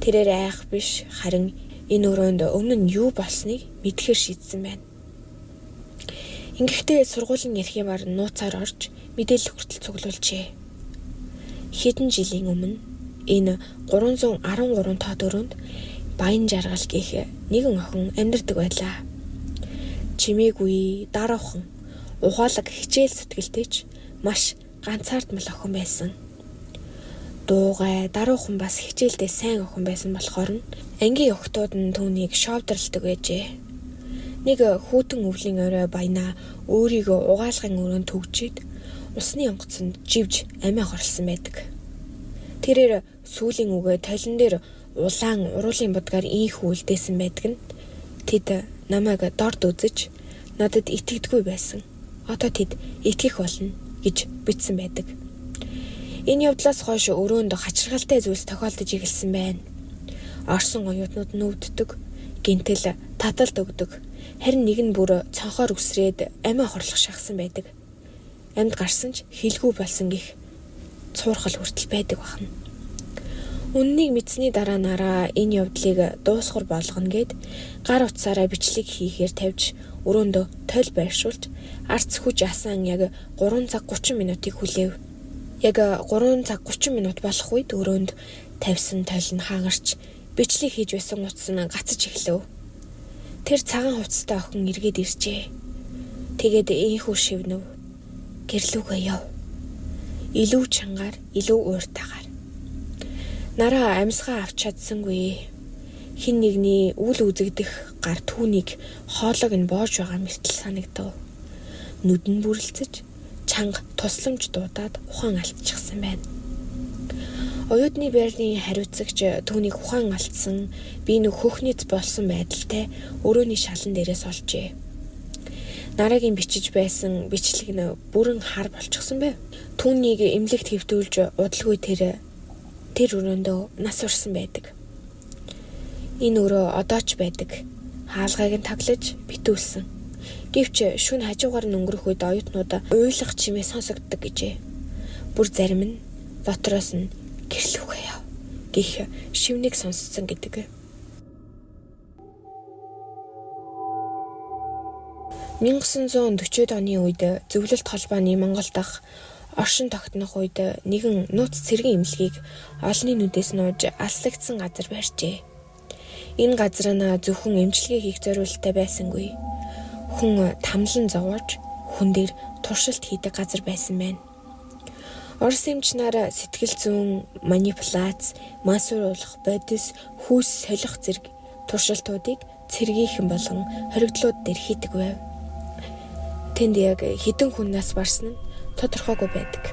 Тэрээр айх биш, харин энэ өрөөнд өмнө нь юу болсныг мэдхээр шийдсэн байна. Ингэхдээ сургуулийн эрхэмар нууцаар орж мэдээлэл хүртэл цуглуулжээ. хэдэн жилийн өмнө энэ 313 тоо дөрөнд Баян Жаргал гэх нэгэн охин амьдардаг байлаа. Чимээгүй, даруухан, ухаалаг хичээл зүтгэлтэйч маш ганцаардмал охин байсан. Дуугай, даруухан бас хичээлдээ сайн охин байсан болохоор нь ангийн охтууд нь түүнийг шовдоролдог байжээ. Нэг хүүтэн өвлийн орой Баянаа өөрийгөө угаалгын өрөөнд төгжид усны онгоцонд живж амиа хорлсон байдаг. Тэрээр сүүлийн үгээ толон дээр улаан уруулын будгаар ийхүү үлдээсэн байдаг нь тэд намайг дорд үзэж надад итгэдэггүй байсан. Одоо тэд итгэх болно гэж бичсэн байдаг. Энэ явдлаас хойш өрөөнд хачиргалтай зүйлс тохиолдож эхэлсэн байна. Орсон оюутнууд нь өвддөг, гинтэл таталт өгдөг. Харин нэг нь бүр цонхоор үсрээд амиа хорлох шахсан байдаг. Амьд гарсан ч хилгүй болсон гих цуурхал хүртэл байдаг бахна. Үннийг мэдсэний дараа нараа энэ явдлыг дуусгар болгоно гэд гар утсаараа бичлэг хийхээр тавьж өрөөндөө тойл байршуулж арц хүч асан яг 3 цаг 30 минутыг хүлээв. Яг 3 цаг 30 минут болох үед өрөөнд тавьсан тойл нь хаагарч бичлэг хийж байсан утас нь гацж эхлэв. Тэр цагаан хувцастай охин эргээд иржээ. Тэгээд ийхүү шивнэв. Гэрлүүгээ яв. Илүү чангаар, илүү ууртаагаар. Нараа амьсгаа авч чадсангүй. Хин нэгний үл үзэгдэх гар түүнийг хоолойг нь боож байгаа мэртэл санагдав. Нүд нь бүрлцэж, чанга тусламж дуудаад ухаан алдчихсан байна. Оюутны байрны хариуцагч түүнийг ухаан алдсан, би нэг хөхнийц болсон байдалтай өрөөний шалан дээрээс олжээ. Нарагийн бичиж байсан бичлэг нь бүрэн хар болчихсон байв. Түүнийг эмнэлэгт хэвтүүлж удалгүй тэр өрөөндөө нас урсан байдаг. Энэ өрөө одоо ч байдаг. Хаалгайг нь таглаж битүүлсэн. Гэвч шөнө хажуугаар нь өнгөрөх үед оюутнууд уйлах чимээ сонсогддог гэжээ. Бүр зарим нь дотроос нь гэрлүүгээ яв гэх шивнийг сонссон гэдэг. 1940-ад оны үед зөвлөлт холбооны Монгол дахь оршин тогтнох үед нэгэн нууц цэргийн эмнэлгийг олонний нүдээс нууж алслагдсан газар барьжээ. Энэ газар нь зөвхөн эмчилгээ хийх зориулалттай байсангүй. Хүн тамлан зовоож хүн дээр туршилт хийдэг газар байсан байна. Орос эмч нар сэтгэл зүйн манипуляц, масууруулах, бодис, хүүс солих зэрэг туршилтуудыг цэргийнхэн болгон хоригдлууд дээр хийдэг байв. Тэнд яг хэдэн хүн нас барсан нь тодорхойгүй байдаг.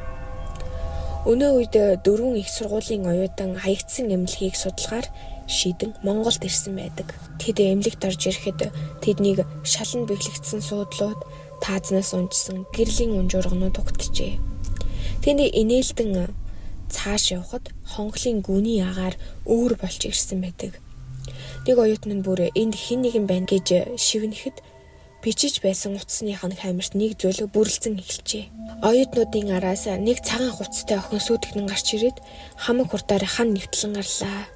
Өнөө үед 4 их сургуулийн оюутан хаягдсан эмнэлгийг судалгаар шийдэн Монголд ирсэн байдаг. Тэд эмнэлэгт орж ирэхэд тэднийг шалан бэглэгдсэн суудлууд, таазнаас унжсан гэрлийн унжуурганууд угтжээ. Тэнд инээлдэн цааш явхад хонхлын гүний агаар өөр болж ирсэн байдаг. Нэг оюутан нь бүр энд хэн нэгэн байна гэж шивнэхэд бичиж байсан утасных нь камерт нэг зүйл бүрлцэн эхэлжээ. Оюутнуудын араас нэг цагаан хувцастай охин сүйтгэн гарч ирээд хамаг хурдаар хан нэвтлэн гарлаа.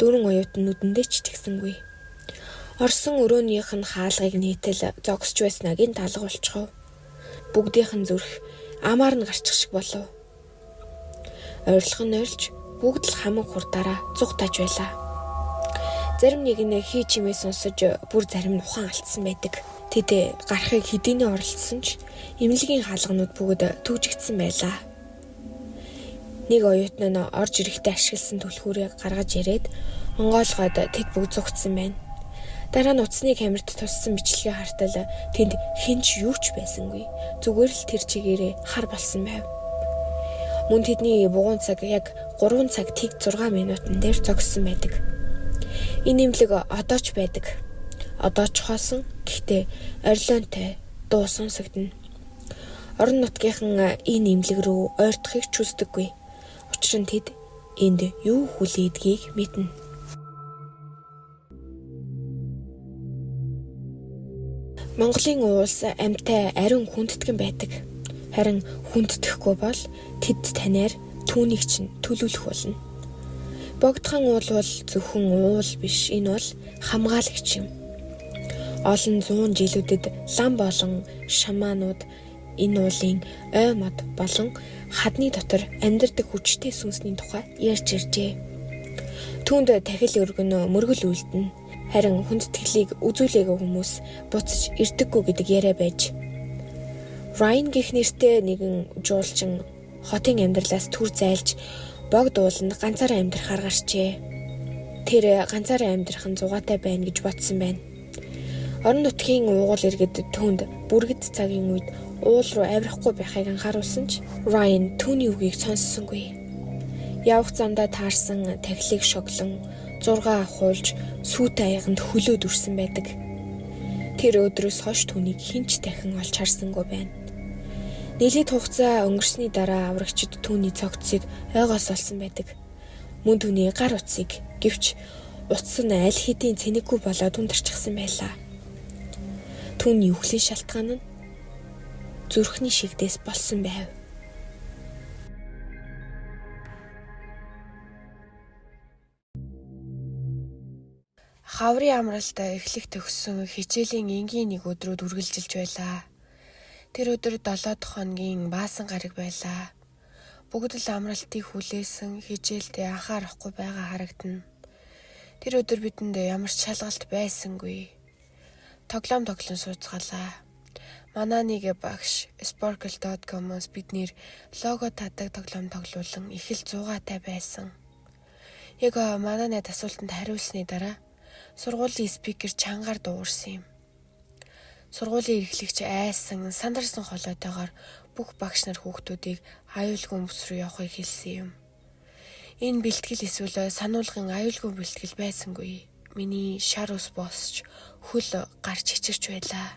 4 оюутан нүдэндээ ч тэгсэнгүй. Орсон өрөөнийх нь хаалгыг нийтэл зогсож байснаг энэ талга болчихов. Бүгдийнх нь зүрх амаар нь гарчих шиг болов. Ойрлох нь ойрч бүгд л хамаг хурдаараа зүгтаж байлаа. Зарим нэг нь хий чимээ сонсож бүр зарим нь ухаан алдсан байдаг. Тэд гарахыг хэдийнэ оролцсон ч эмнэлгийн хаалганууд бүгд төвжигдсэн байлаа. Нэг оюутан нь орж ирэхдээ ашигласан түлхүүрээ гаргаж ирээд онгойлгоод тэд бүгд зүгтсэн байна. Дараа нь утасны камерт туссан бичлэгээ хартал тэнд хинч юу ч байсангүй. Зүгээр л тэр чигээрээ хар болсон байв. Мөн тэдний бугуун цаг яг 3 цаг тэг 6 минутан дээр зогссон байдаг. Энэ эмнэлэг одоо ч байдаг. Одоо ч хоосон. Гэхдээ орилонтой дуу сонсогдно. Орон нутгийнхан энэ эмнэлэг рүү ойртохыг ч хүсдэггүй. Учир нь тэд энд юу хүлээдгийг мэднэ. Монголын улс амьтай ариун хүндэтгэн байдаг. Харин хүнддэхгүй бол тэд танаар түүнийг чинь төлөвлөх болно. Богдхан уул бол зөвхөн уул биш, энэ бол хамгаалагч юм. Олон 100 жилүүдэд лам болон шаманууд энэ уулын ой мод болон хадны дотор амьдардаг хүчтэй сүнсний тухай ярьж иржээ. Түүнд тахил өргөн мөргөл үлдэнэ. Харин хүндэтгэлийг үзүүлээгүй хүмүүс буцаж ирдэггүй гэдэг яриа байж. Ryan гэх нэртэй нэгэн жуулчин хотын амьдралаас түр зайлж богд ууланд ганцаараа амьдрахаар гарчээ. Тэр ганцаараа амьдрах нь зугаатай байна гэж бодсон байна. Орон нутгийн уугуул иргэд түүнд бүргэд цагийн үед уул руу авирахгүй байхыг анхааруулсан ч Ryan түүний үгийг сонссонгүй. Явх замдаа таарсан тахилыг шоглон 6 хуулж сүйтэй аяганд хөлөөд үрсэн байдаг. Тэр өдрөөс хойш түүнийг хинч дахин олж харсангүй байна. Нийлээд хугацаа өнгөрсний дараа аврагчид түүний цогцыг ойгоос олсон байдаг. Мөн түүний гар утсыг гэвч утас нь аль хэдийн цэнэггүй болоод ундарчихсан байлаа. Түүний үхлийн шалтгаан нь зүрхний шигдээс болсон байв. Хаврын амралт эхлэх төгссөн хичээлийн энгийн нэг өдрүүд үргэлжилж байлаа. Тэр өдөр 7 дахь хоногийн баасан гараг байлаа. Бүгд л амралтыг хүлээсэн хичээлдээ анхаарахгүй байгаа харагдана. Тэр өдөр бидэнд ямар ч шалгалт байсангүй. Тоглоом сууцгаалаа. Манай нэг багш Sparkle.com-оос биднэр лого татдаг тоглоом тоглуулан их л 100-аатай байсан. Яг манай найз асуултанд хариулсны дараа сургуулийн спикер чангаар дуурсан юм. Сургуулийн эрхлэгч айсан сандарсан холоотойгоор бүх багш нар хүүхдүүдийг аюулгүй өмс рүү явахыг хэлсэн юм. Энэ бэлтгэл эсвэл сануулгын аюулгүй бэлтгэл байсангүй. Миний шар ус босч хөл гарч хичирч байлаа.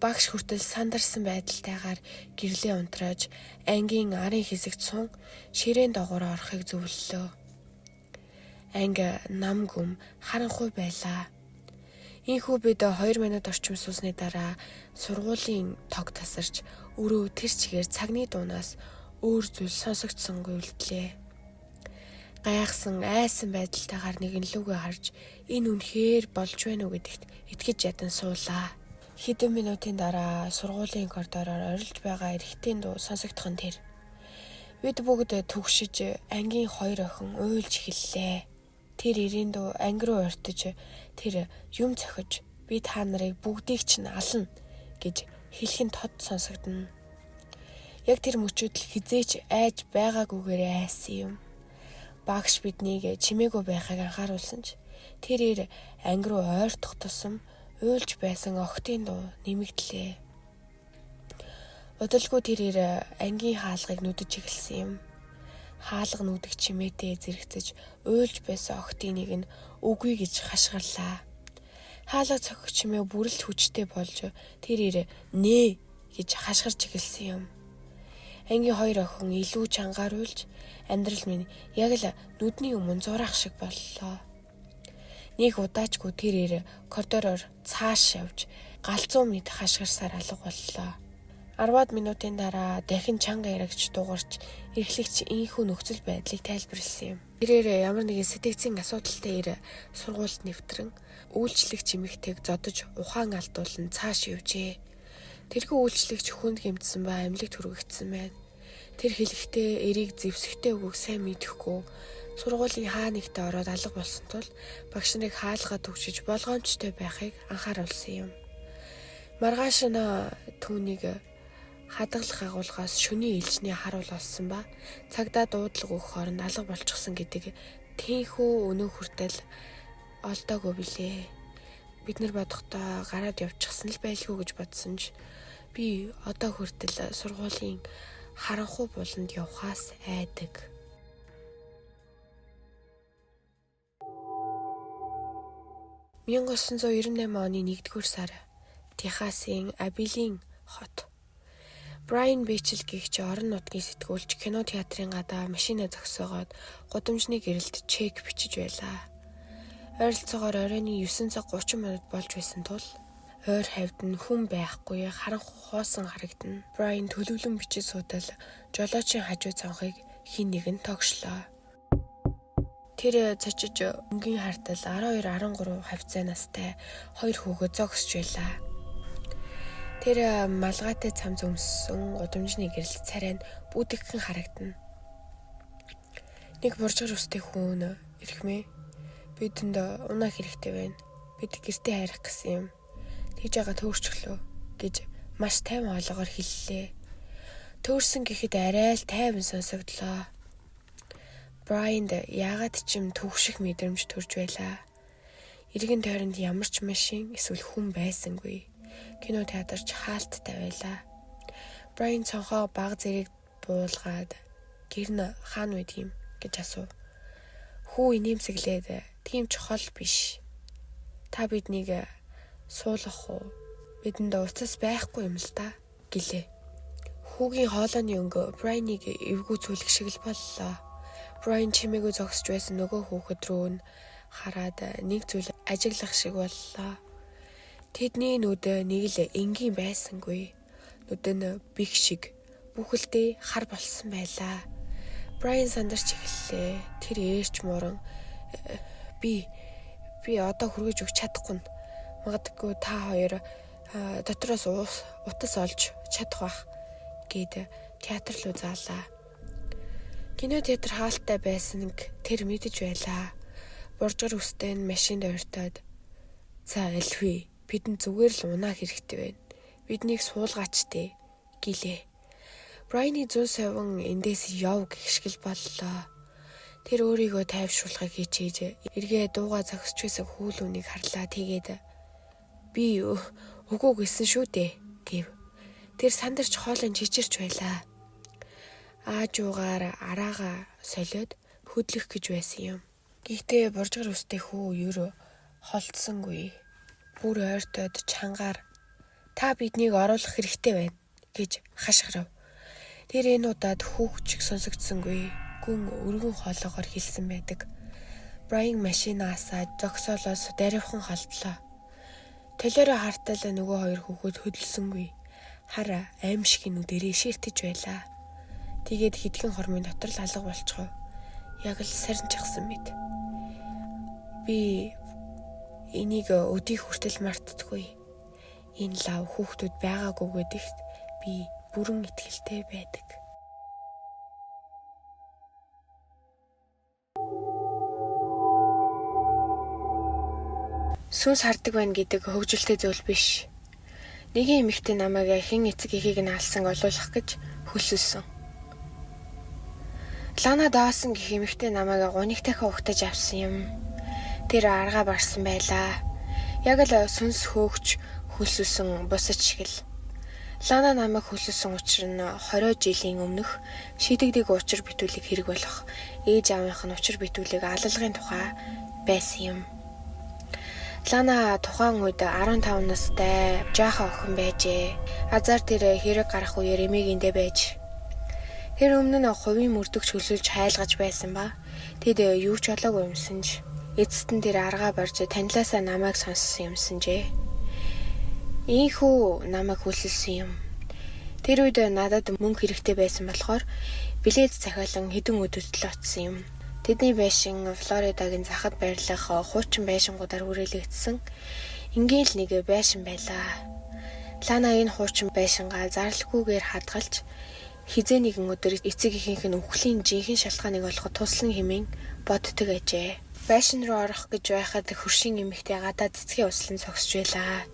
Багш хүртэл сандарсан байдалтайгаар гэрлээ унтрааж ангийн арын хэсэгт сун ширээн доогоор орохыг зөвлөлөө. Анги нам гүм харанхуй байлаа. Ийхүү бид 2 минут орчим суусны дараа сургуулийн тог тасарч өрөө тэр чигээр цагны дуунаас өөр зүйл сонсогдсонгүй үлдлээ. Гайхсан айсан байдалтайгаар нэгэн лүгээ харж энэ үнэхээр болж байна уу гэдэгт итгэж ядан суулаа. Хэдэн минутын дараа сургуулийн коридороор орилж байгаа эрэгтэйн дуу сонсогдох нь тэр. Бид бүгд түгшиж ангийн 2 охин уйлж эхэллээ. Тэр ирийн дуу анги руу уртж тэр юм цохиж би та нарыг бүгдийг чинь ална гэж хэлхэн тод сонсогдно. Яг тэр мөчүүд л хизээч айж байгаагүйгээр айсан юм. Багш биднийг чимээгүй байхыг анхааруулсан ч тэрээр анги руу ойртох тусам уйлж байсан охтын дуу нэмэгдлээ. Удалгүй тэрээр ангийн хаалгыг нүдэж эхэлсэн юм. Хаалга нүдэх чимээтэй зэрэгцэж уйлж байсан охтын нэг нь үгүй гэж хашгирлаа. Хаалга цохих чимээ бүрэлд хүчтэй болж тэрээр нэ гэж хашгирч эхэлсэн юм. Ангийн 2 охин илүү чангаар уйлж амьдрал минь яг л нүдний өмнө зурах шиг боллоо. Нэг удаачгүй тэрээр коридороор цааш явж галзуу мэд хашгирсаар алга боллоо. 10 минутын дараа дахин чанга ярагч дуурч эрхлэгч ийхүү нөхцөл байдлыг тайлбарлсан юм. Тэрээр ямар нэгэн сэтгцийн асуудалтай ир сургуульд нэвтрэн үйлчлэгч эмэгтэйг зодож ухаан алдуулан цааш явжээ. Тэрхүү үйлчлэгч хүнд гэмтсэн ба амьлэгт хүргэгдсэн байна. Тэр хэлэхдээ эрийг зэвсэгтэй өгөөг сайн мэдэхгүй сургуулийн хаа нэгтээ ороод алга болсон тул багш нарыг хаалгаа төгшиж болгоомжтой байхыг анхааруулсан юм. Маргааш нь түүнийг хадгалах агуулгаас шөнийн ээлжний харуул олсон ба цагдаа дуудлага өгөх хооронд алга болчихсон гэдэг тийхүү өнөө хүртэл олдоогүй билээ. Бид нар бодохдоо гараад явчихсан л байлгүй гэж бодсон ч би одоо хүртэл сургуулийн харанхуй буланд явхаас айдаг. Мянга 1998 оны 1-р сар Техасын Абилийн хот. Брайан Бэчл гэгч орон нутгийн сэтгүүлч кино театрын гадаа машинаа зогсоогоод гудамжны гэрэлд чек бичиж байлаа. Ойролцоогоор оройн 9 цаг 30 минут болж байсан тул ойр хавьд нь хүн байхгүй харанхуй хоосон харагдана. Брайан төлөвлөн бичиж суудал жолоочийн хажуу цанхыг хин нэгэн тогшлоо. Тэр цочиж өнгийн хартал 12-13 хавцаа настай 2 хүүхэд зогсож байлаа. Тэр малгайтай цам зөмссөн удамжны гэрэл царай нь бүдэгхэн харагдана. Нэг буржгар үстэй хүн ирхмээ. Бидэнд унаа хэрэгтэй байна. Бид гэртээ хайрах гэсэн юм. Тэгж байгаа төөрчлөө гэж маш тайван олгоор хэллээ. Төөрсөн гэхэд арай л тайван сонсогдлоо. Брайанд яагаад ч юм төвших мэдрэмж төрж байлаа. Иргэн тойронд ямар ч машин эсвэл хүн байсангүй. Кино театрч хаалттай байлаа. Брайан цонхоо баг зэрэг буулгаад гэр нь хаана байдгийм гэж асуув. Хүү инээмсэглээд тийм чухал биш. Та биднийг суулгах уу? Бидэнд уцас байхгүй юм л та гэлээ. Хүүгийн хоолойны өнгө Брайаныг эвгүй зүлэх шиг л боллоо. Брайан чимээгүй зогсож байсан нөгөө хүүхэд рүү нь хараад нэг зүйл ажиглах шиг боллоо. Тэдний нүд нэг л энгийн байсангүй. Нүд нь бих шиг бүхэлдээ хар болсон байлаа. Брайан сандарч эхэллээ. Тэр ээрч муран би одоо хүргэж өгч чадахгүй. Магадгүй та хоёр дотроос утас олж чадах бах гэд театр руу заалаа. Кино театр хаалттай байсныг тэр мэдэж байлаа. Буржгар үстэй нь машинд ойртоод "За альвэ, бидэнд зүгээр л унаа хэрэгтэй байна. Биднийг суулгаач дээ" гэлээ. Брайаны 100% эндээс яв гэх шиг боллоо. Тэр өөрийгөө тайвшруулахыг хичээж эргээ дууга зогсож байсан хүүлүүнийг харлаа. Тэгээд "Би үгүй гэсэн шүү дээ" гэв. Тэр сандарч хоолой чичирч байлаа. Аажуугаар араага солиод хөдлөх гэж байсан юм. Гэхдээ буржгар үстэй хүү юу холдсонгүй. Бүр ойртоод чангаар "Та биднийг оруулах хэрэгтэй байна" гэж хашгирав. Тэр энэ удаад хүүхч сонсогдсонгүй. Гүн өргөн хоолоогоор хэлсэн байдаг. Брайан машинаасаа зогсоолоос даривхан холдлоо. Толиороо хартал нөгөө хоёр хүүхэд хөдөлсөнгүй. Хар аимшиг нүдэрээ ширтэж байлаа. Тэгээд хэдхэн хормын дотор л алга болчихов. Яг л сарничсан мэт. Би энийг өдийг хүртэл мартдаггүй. Энэ лав хүүхдүүд байгаагүй гэдэгт би бүрэн итгэлтэй байдаг. Сүнс хардаг байна гэдэг хөвгөлтэй зүйл биш. Нэгэн эмэгтэй намайг хэн эцэг эхийг нь алсан олуулах гэж хөлсөлсөн. Лана Даасан гэх эмэгтэй намайг гуниг дахин ухтаж авсан юм. Тэр аргаа барсан байлаа. Яг л сүнс хөөгч хөлсөлсөн бусад шиг л. Лана намайг хөлсөлсөн учир нь 20 жилийн өмнөх шийдэгдэг учир битүүлэг хэрэг болох ээж аавынх нь учир битүүлэг алалгын тухай байсан юм. Лана тухайн үед 15 настай жаахан охин байжээ. Азар тэр хэрэг гарах үеэр эмээгэндээ байж. Тэр өмнө нь хувийн мөрдөгч хөлсөлж хайлгаж байсан ба тэд юу ч олоогүй юмсанж. Эцэст нь тэр аргаа барьж танилаасаа намайг сонссон юмсанжээ. Ийхүү намайг хөлсөлсөн юм. Тэр үед надад мөнгө хэрэгтэй байсан болохоор билет захиалан хэдэн өдөртөл очсон юм. Тэдний байшин Флоридагийн захад байрлах хуучин байшингуудаар хүрээлэгдсэн ингээл л нэг байшин байлаа. Лана энэ хуучин байшингаа зарлахгүйгээр хадгалж хизээ нэгэн өдөр эцэг эхийнх нь үхлийн жинхэнэ шалтгааныг олоход туслан хэмээн боддог ажээ. Байшин руу орох гэж байхад хөршийн эмэгтэй гадаа цэцгийн услан зогсож байлаа.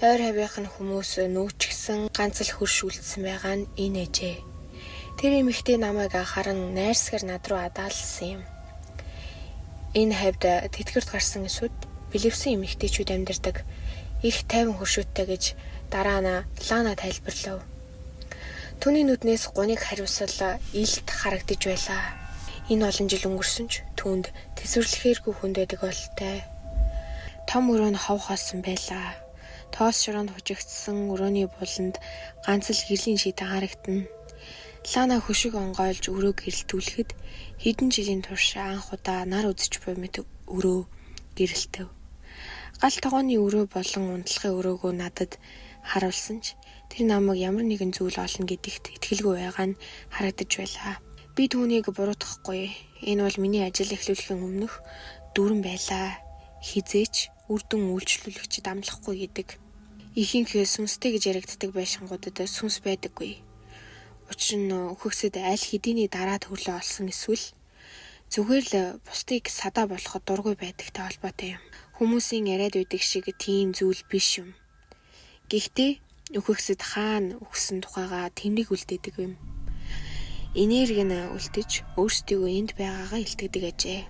Ойр хавийнх нь хүмүүс нүүчгсэн ганц л хөрш үлдсэн байгаа нь энэ ажээ. Тэр эмэгтэй намайг харан найрсгаар над руу адаалсан юм. Энэ хавьд тэтгэврт гарсан эсүүд билевсэн эмэгтэйчүүд амьдардаг их тайван хөршөөтэй гэж дараа нь Лана тайлбарлав. Түүний нүднээс гуниг хариуцал илт харагдаж байлаа. Энэ олон жил өнгөрсөн ч түүнд тэсвэрлэхээргүй хүнд байдаг болтой. Том өрөө нь хов хоосон байлаа. Тоос шороонд хужигдсан өрөөний буланд ганц л гэрлийн шийдэ харагдана. Лана хөшиг онгойлж өрөө гэрэлтүүлэхэд хэдэн жилийн турш анх удаа нар үзэж буй мэт өрөө гэрэлтэв. Гал тогооны өрөө болон унтлагын өрөөгөө надад харуулсан ч тэр намайг ямар нэгэн зүйл олно гэдэгт итгэлгүй байгаа нь харагдаж байлаа. Би түүнийг буруутгахгүй. Энэ бол миний ажил эхлүүлэхийн өмнөх дүрэн байлаа. Хизээч үрдэн үйлчлүүлэгчд амлахгүй гэдэг. Ихэнх сүнстэй гэж яригддаг байшингуудад сүнс байдаггүй. Учир нь үхэгсэд аль хэдийний дараа төрлөө олсон эсвэл зүгээр л бусдыг садаа болоход дургүй байдагтай холбоотой юм. Хүмүүсийн яриад байдаг шиг тийм зүйл биш юм. Гэхдээ үхэгсэд хаана үхсэн тухайга тэмдэг үлдээдэг юм. Энерги нь үлдэж өөрсдийгөө энд байгаагаа илтгэдэг ажээ.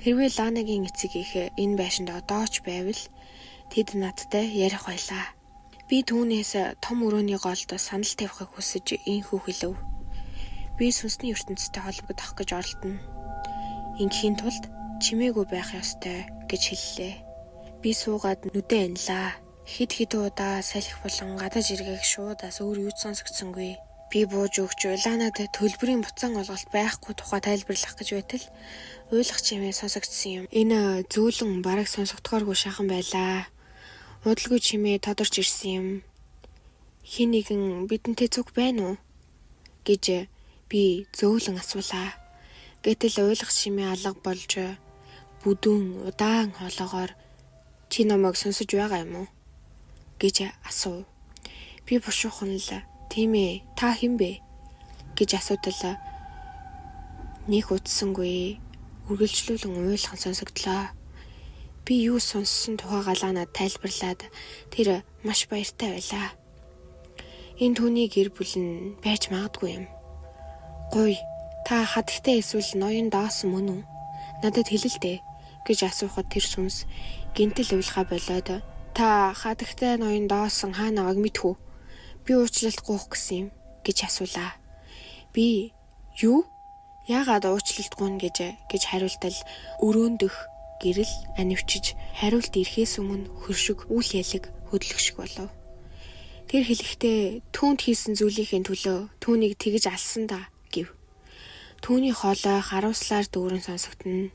Хэрвээ Ланагийн эцэг их энэ байшинд одоо ч байвал тэд надтай ярих байлаа. Би түүнээс том өрөөний голд санал тавихыг хүсэж инхүү хэлв. Би сүнсний ертөнцтэй холбогдох гэж оролдоно. Ингийн тулд чимээгүй байх ёстой гэж хэллээ. Би суугаад нүдээ анилаа. Хэд удаа салхи болон гадаж эргээх шуудаас өөр юу ч сонсогдсонгүй. Би бууж өгч Ланад төлбөрийн буцаан олголт байхгүй тухай тайлбарлах гэж байтал уйлах чимээ сонсогдсон юм. Энэ зөөлөн бараг сонсогдохооргүй шахан байлаа. Удалгүй чимээ тодорч ирсэн юм. Хин нэгэн бидэнтэй зүг байна уу? гэж би зөөлөн асуулаа. Гэтэл уйлах чимээ алга болж бүдүүн удаан хоолоогоор чи намайг сонсож байгаа юм уу? гэж асуув. Би бушуухан л тийм ээ, та хэн бэ? гэж асуудал нэг утсангүй үргэлжлүүлэн уйлхан сонсогдлоо. Би юу сонссон тухайгаа Ланад тайлбарлаад тэр маш баяртай байлаа. Энэ түүний гэр бүл нь байж магадгүй юм. Гуй, та хадагтай эсвэл ноён даасан мөн үү? Надад хэлэлдэ гэж асуухад тэр сүнс гинтэл уйлхаа болоод та хадагтай ноён даасан хаана байгааг мэдхүү? Би уучлалт гуйх гэсэн юм гэж асуулаа. Би юу? Яагаад уучлалт гуйна гэж хариултал өрөөндөх гэрэл анивчиж хариулт ирэхээс өмнө хөршиг үл ялэг хөдлөх шиг болов. Тэр хэлэхдээ түүнд хийсэн зүйлийнхээ төлөө түүнийг тэгж алсан да гэв. Түүний хоолой харуулслаар дүүрэн сонсогдно.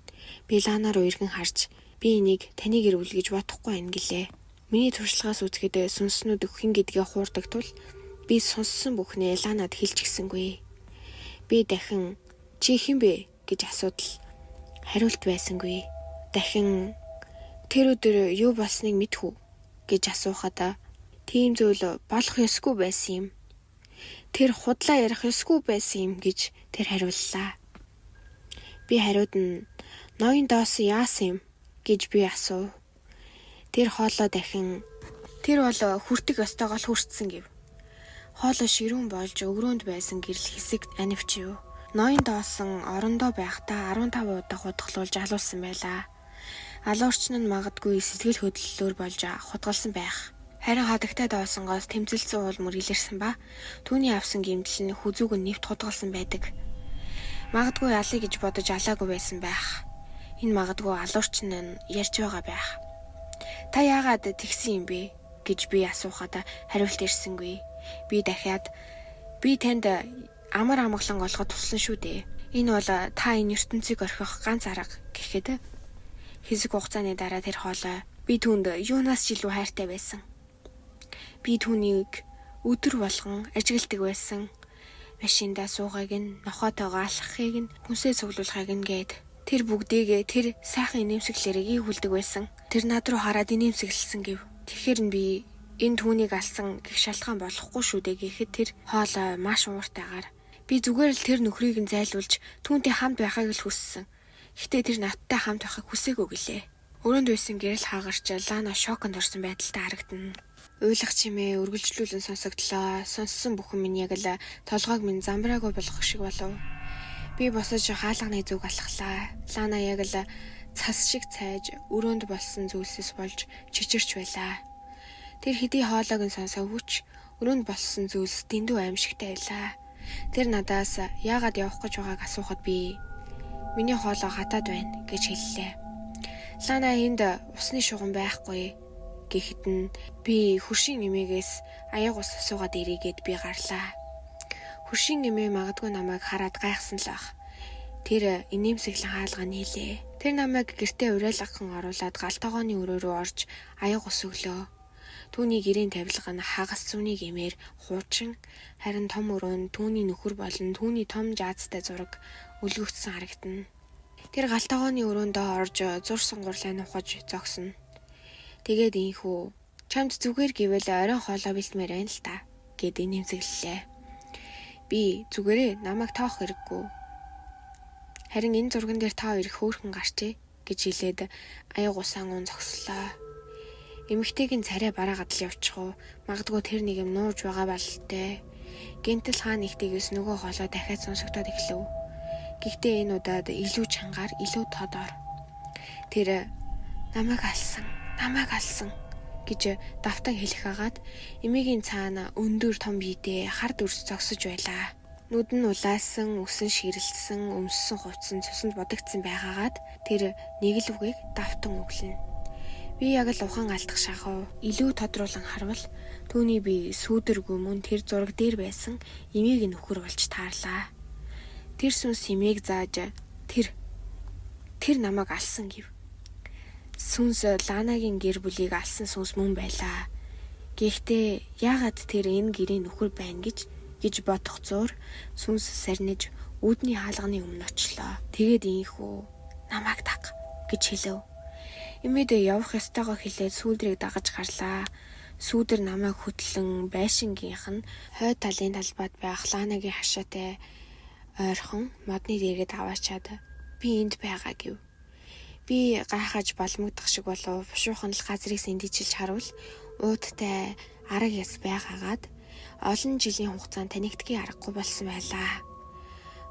Би Лана руу эргэн харж би энийг таны гэр бүл гэж бодохгүй байна гэлээ. Миний туршлагаас үзэхэд сүнснүүд өгөх гэдгээ хуурдаг тул би сонссон бүхнээ Ланад хэлж гисэнгүй. Би дахин чи хэн бэ гэж асуудал хариулт байсангүй. Дахин тэр өдөр юу болсныг мэдхүү гэж асуухад тийм зүйл болох ёсгүй байсан юм. Тэр худлаа ярих ёсгүй байсан юм гэж тэр хариуллаа. Би хариуд нь ноён доос яасан юм гэж би асуув. Тэр хоолой дахин тэр бол хүртэх ёстойгоо л хүртсэн гэв. Хоолой ширүүн болж өгрөөнд байсан гэрэл хэсэгт анивчив. Ноён доосон орондоо байхдаа 15 удаа хутгалуулж алуулсан байлаа. Алуурчин нь магадгүй сэтгэл хөдлөлөөр болж хутгалсан байх. Харин хадагтай доосонгоос тэмцэлсэн уул мөр илэрсэн ба түүний авсан гэмтэл нь хүзүүг нь нэвт хутгалсан байдаг. Магадгүй алъя гэж бодож алаагүй байсан байх. Энэ магадгүй алуурчин нь ярьж байгаа байх. Та яагаад тэгсэн юм бэ гэж би асуухад хариулт ирсэнгүй. Би дахиад би танд амар амгалан олоход туссан шүү дээ. Энэ бол та энэ ертөнцийг орхих ганц арга гэхэд хэсэг хугацааны дараа тэр хоолой би түүнд юунаас ч илүү хайртай байсан. Би түүнийг өдөр болгон ажигладаг байсан. Машиндаа суугааг нь нохоотойгоо алхахыг нь хүнсээ цуглуулахыг нь гээд тэр бүгдийг тэр сайхан инээмсэглэрийг хүлдэг байсан. Тэр над руу хараад инээмсэглсэн гэв. Тэгэхээр нь би энэ түүнийг алсан гэх шалтгаан болохгүй шүү дээ гэхэд тэр хоолой маш ууртайгаар би зүгээр л тэр нөхрийг нь зайлуулж түүнтэй хамт байхыг л хүссэн. Гэхдээ тэр надтай хамт байхыг хүсээгүй гэлээ. Өрөөнд байсан гэрэл хаагарч Лана шоконд орсон байдалтай харагдана. Уйлах чимээ үргэлжлүүлэн сонсогдлоо. Сонссон бүхэн минь яг л толгойг минь замбраагүй болгох шиг болов. Би босож хаалганы зүг алхлаа. Лана яг л цас шиг цайж өрөөнд болсон зүйлсээс болж чичирч байлаа. Тэр хэдий хоолойг нь сонсоогүй ч өрөөнд болсон зүйлс дэндүү аимшигтай байлаа. Тэр надаас яагаад явах гэж байгааг асуухад би миний хоолой хатаад байна гэж хэллээ. Лана энд усны шугам байхгүй гэхэд нь би хөршийн нэмээгээс аяг ус суугаад ирээгээд би гарлаа. Хөршийн нэмээ магадгүй намайг хараад гайхсан л ах. Тэр инээмсэглэн хаалга нийлээ. Тэр намайг гэртээ уриалгахан оруулаад галтогооны өрөө рүү орж аяг ус өглөө. Түүний гэрийн тавилга нь хагас зүүний гэмээр хуучин, харин том өрөөнд түүний нөхөр болон түүний том жаазтай зураг өлгөгдсөн харагдана. Тэр галтогооны өрөөндөө орж зур сунгуурлаа нухаж зогсоно. Тэгээд инхүү Чамд зүгээр гэвэл оройн хоолоо бэлтмээр байна л та гэдэг нэмсэглэлээ. Би зүгээрээ намайг тоох хэрэггүй. Харин энэ зурган дээр та хоёр хөөрхөн гарчээ гэж хэлээд аяг усан уун зогслоо. Эмэгтэйгийн царай бараагаад л явчих уу? Магадгүй тэр нэг юм нууж байгаа балтай. Гэнтэл хаа нэгтгээс нөгөө хоолой дахиад сонсогдоод эхлэв. Гэхдээ энэ удаад илүү чангаар, илүү тодор. Тэр намайг алсан гэж давтан хэлэх хагаад эмээгийн цаана өндөр том биедээ хард үрс зогсож байлаа. Нүд нь улаасан, үсэн ширэлсэн, өмссөн хувцсан цуснд бодогдсон байгаагаад тэр нэг л үгийг давтан өглөнө. Би яг л ухаан алдах шахав. Илүү тодруулан харвал түүний би сүүдэргүй мөн тэр зураг дээр байсан эмээг нөхөр болж таарлаа. Тэр сүнс эмээг зааж тэр намайг алсан гэв. Сүнс Ланагийн гэр бүлийг алсан сүнс мөн байлаа. Гэхдээ яагаад тэр энэ гэрийн нөхөр байна гэж бодох зуур сүнс сарниж үүдний хаалганы өмнө очлоо. Тэгээд ийхүү намайг даг гэж хэлв. Эмээд явах ёстойгоо хэлээд сүүлдрийг дагаж гарлаа. Сүүдэр намайг хөтлөн байшингийнх нь хойд талын талбайд байх Ланагийн хашаатай ойрхон модны дээргэд аваачаад би энд байгаа гэв. Би гайхаж балмагдах шиг болов бушуухан л газрыг сэндижилж харвал уудтай арга яс байгаагаад олон жилийн хугацаанд танигдгийн аргагүй болсон байлаа.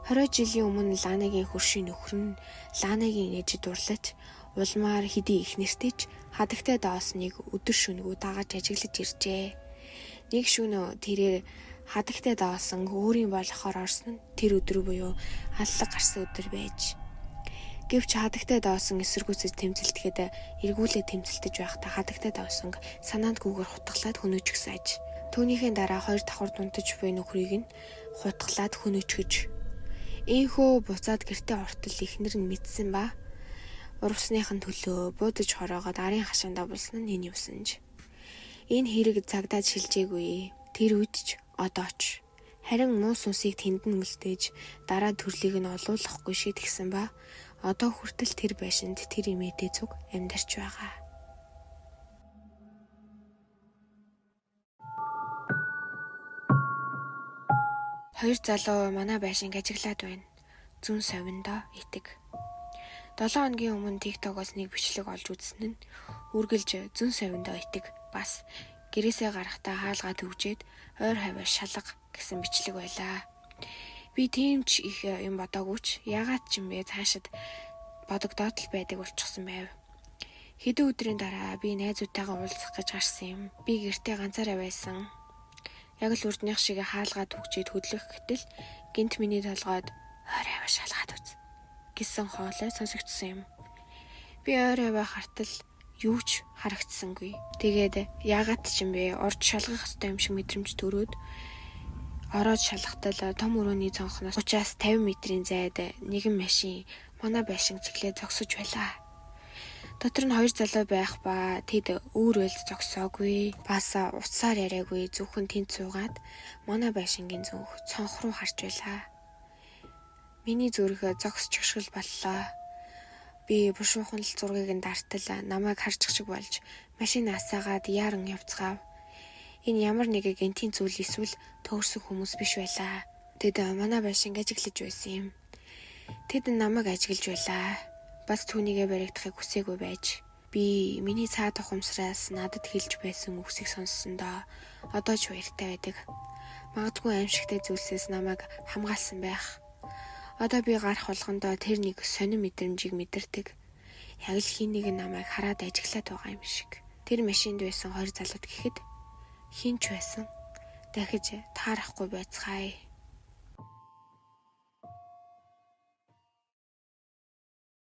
20 жилийн өмнө Ланагийн хөршийн нөхөр нь Ланагийн ээжид дурлаж улмаар хэдий их нэртэйч хадагтай доосныг өдөр шөнөгүй дагаж ажиглаж иржээ. Нэг шөнө тэрээр хадагтай доосон өөрийн болохоор орсон нь тэр өдөр буюу аллаг гарсан өдөр байж. Гэвч хадагтай доосон эсэргүүцэд тэмцэлтэхэд эргүүлээ тэмцэлтэж байхдаа хадагтай доосон санаанд гүүгээр хутгалаад хөнөөчихсөн аж. Түүнийхээ дараа хоёр давхар дунтаж буй нөхрийг нь хутгалаад хөнөөчгөж. Ийхүү буцаад гэртээ ортол ихнэр нь мэдсэн ба урвсныхын төлөө буудаж хороогоод арын хашаандаа булсан нь энэ юусанж. Энэ хэрэг цагдаад шилжээгүй. Тэр үед ч одоо ч. Харин муу сүнсийг тэнд нь үлдээж дараа төрлийг нь олуулахгүй шийдгсэн ба одоо хүртэл тэр байшинд тэр эмээтэй зүг амьдарч байгаа. Хоёр залуу манай байшинг ажиглаад байна. Зүүн совиндоо итэг. 7 хоногийн өмнө TikTok-оос нэг бичлэг олж үзсэн нь үргэлж зүүн совиндоо итэг бас гэрээсээ гарахтаа хаалгаа төвжээд ойр хаваа шалга гэсэн бичлэг байлаа. Би тийм ч их юм бодоогүй ч ягаад ч юм бэ цаашид бодогдоод л байдаг болчихсон байв. Хэдэн өдрийн дараа би найзуудтайгаа уулзах гэж гарсан юм. Би гэртээ ганцаараа байсан. Яг л урдных шиг хаалгаа түгжээд хөдлөх гэтэл гинт миний толгойд ойр хаваа шалгаад үз гэсэн хоолой сонсогдсон юм. Би ойр хаваа хартал юу ч харагдсангүй. Тэгээд ягаад ч юм бэ урд шалгах ёстой юм шиг мэдрэмж төрөөд ороод шалгахтал том өрөөний цонхноос 30-50 метрийн зайд нэгэн машин манай байшинг чиглээ зогсож байлаа. Дотор нь хоёр залуу байх ба тэд өөр үйл зогсоогүй. Бас уцаар яриагүй зөвхөн тэнд суугаад манай байшингийн зүг цонх руу харж байлаа. Миний зүрх зогсчихшгэл боллоо. Би бушуухан л зургийг нь дартал намайг харчих шиг болж машинаас саагаад яран явцгаав. Энэ ямар нэг гэнтийн зүйл эсвэл төөрсөн хүмүүс биш байлаа. Тэд манай байшинг ажиглаж байсан юм. Тэд намайг ажиглаж байлаа. Бас түүнийгээ баригдахыг хүсээгүй байж. Би миний цаад ухамсараас надад хэлж байсан үгсийг сонссондоо одоо ч баяртай байдаг. Магадгүй аимшигтай зүйлсээс намайг хамгаалсан байх. Одоо би гарах болгондоо тэр нэг сонин мэдрэмжийг мэдэрдэг. Яг л хин нэг намайг хараад ажиглаад байгаа юм шиг. Тэр машинд байсан хоёр залууд гэхэд хин ч байсан дахиж таарахгүй байцгаая.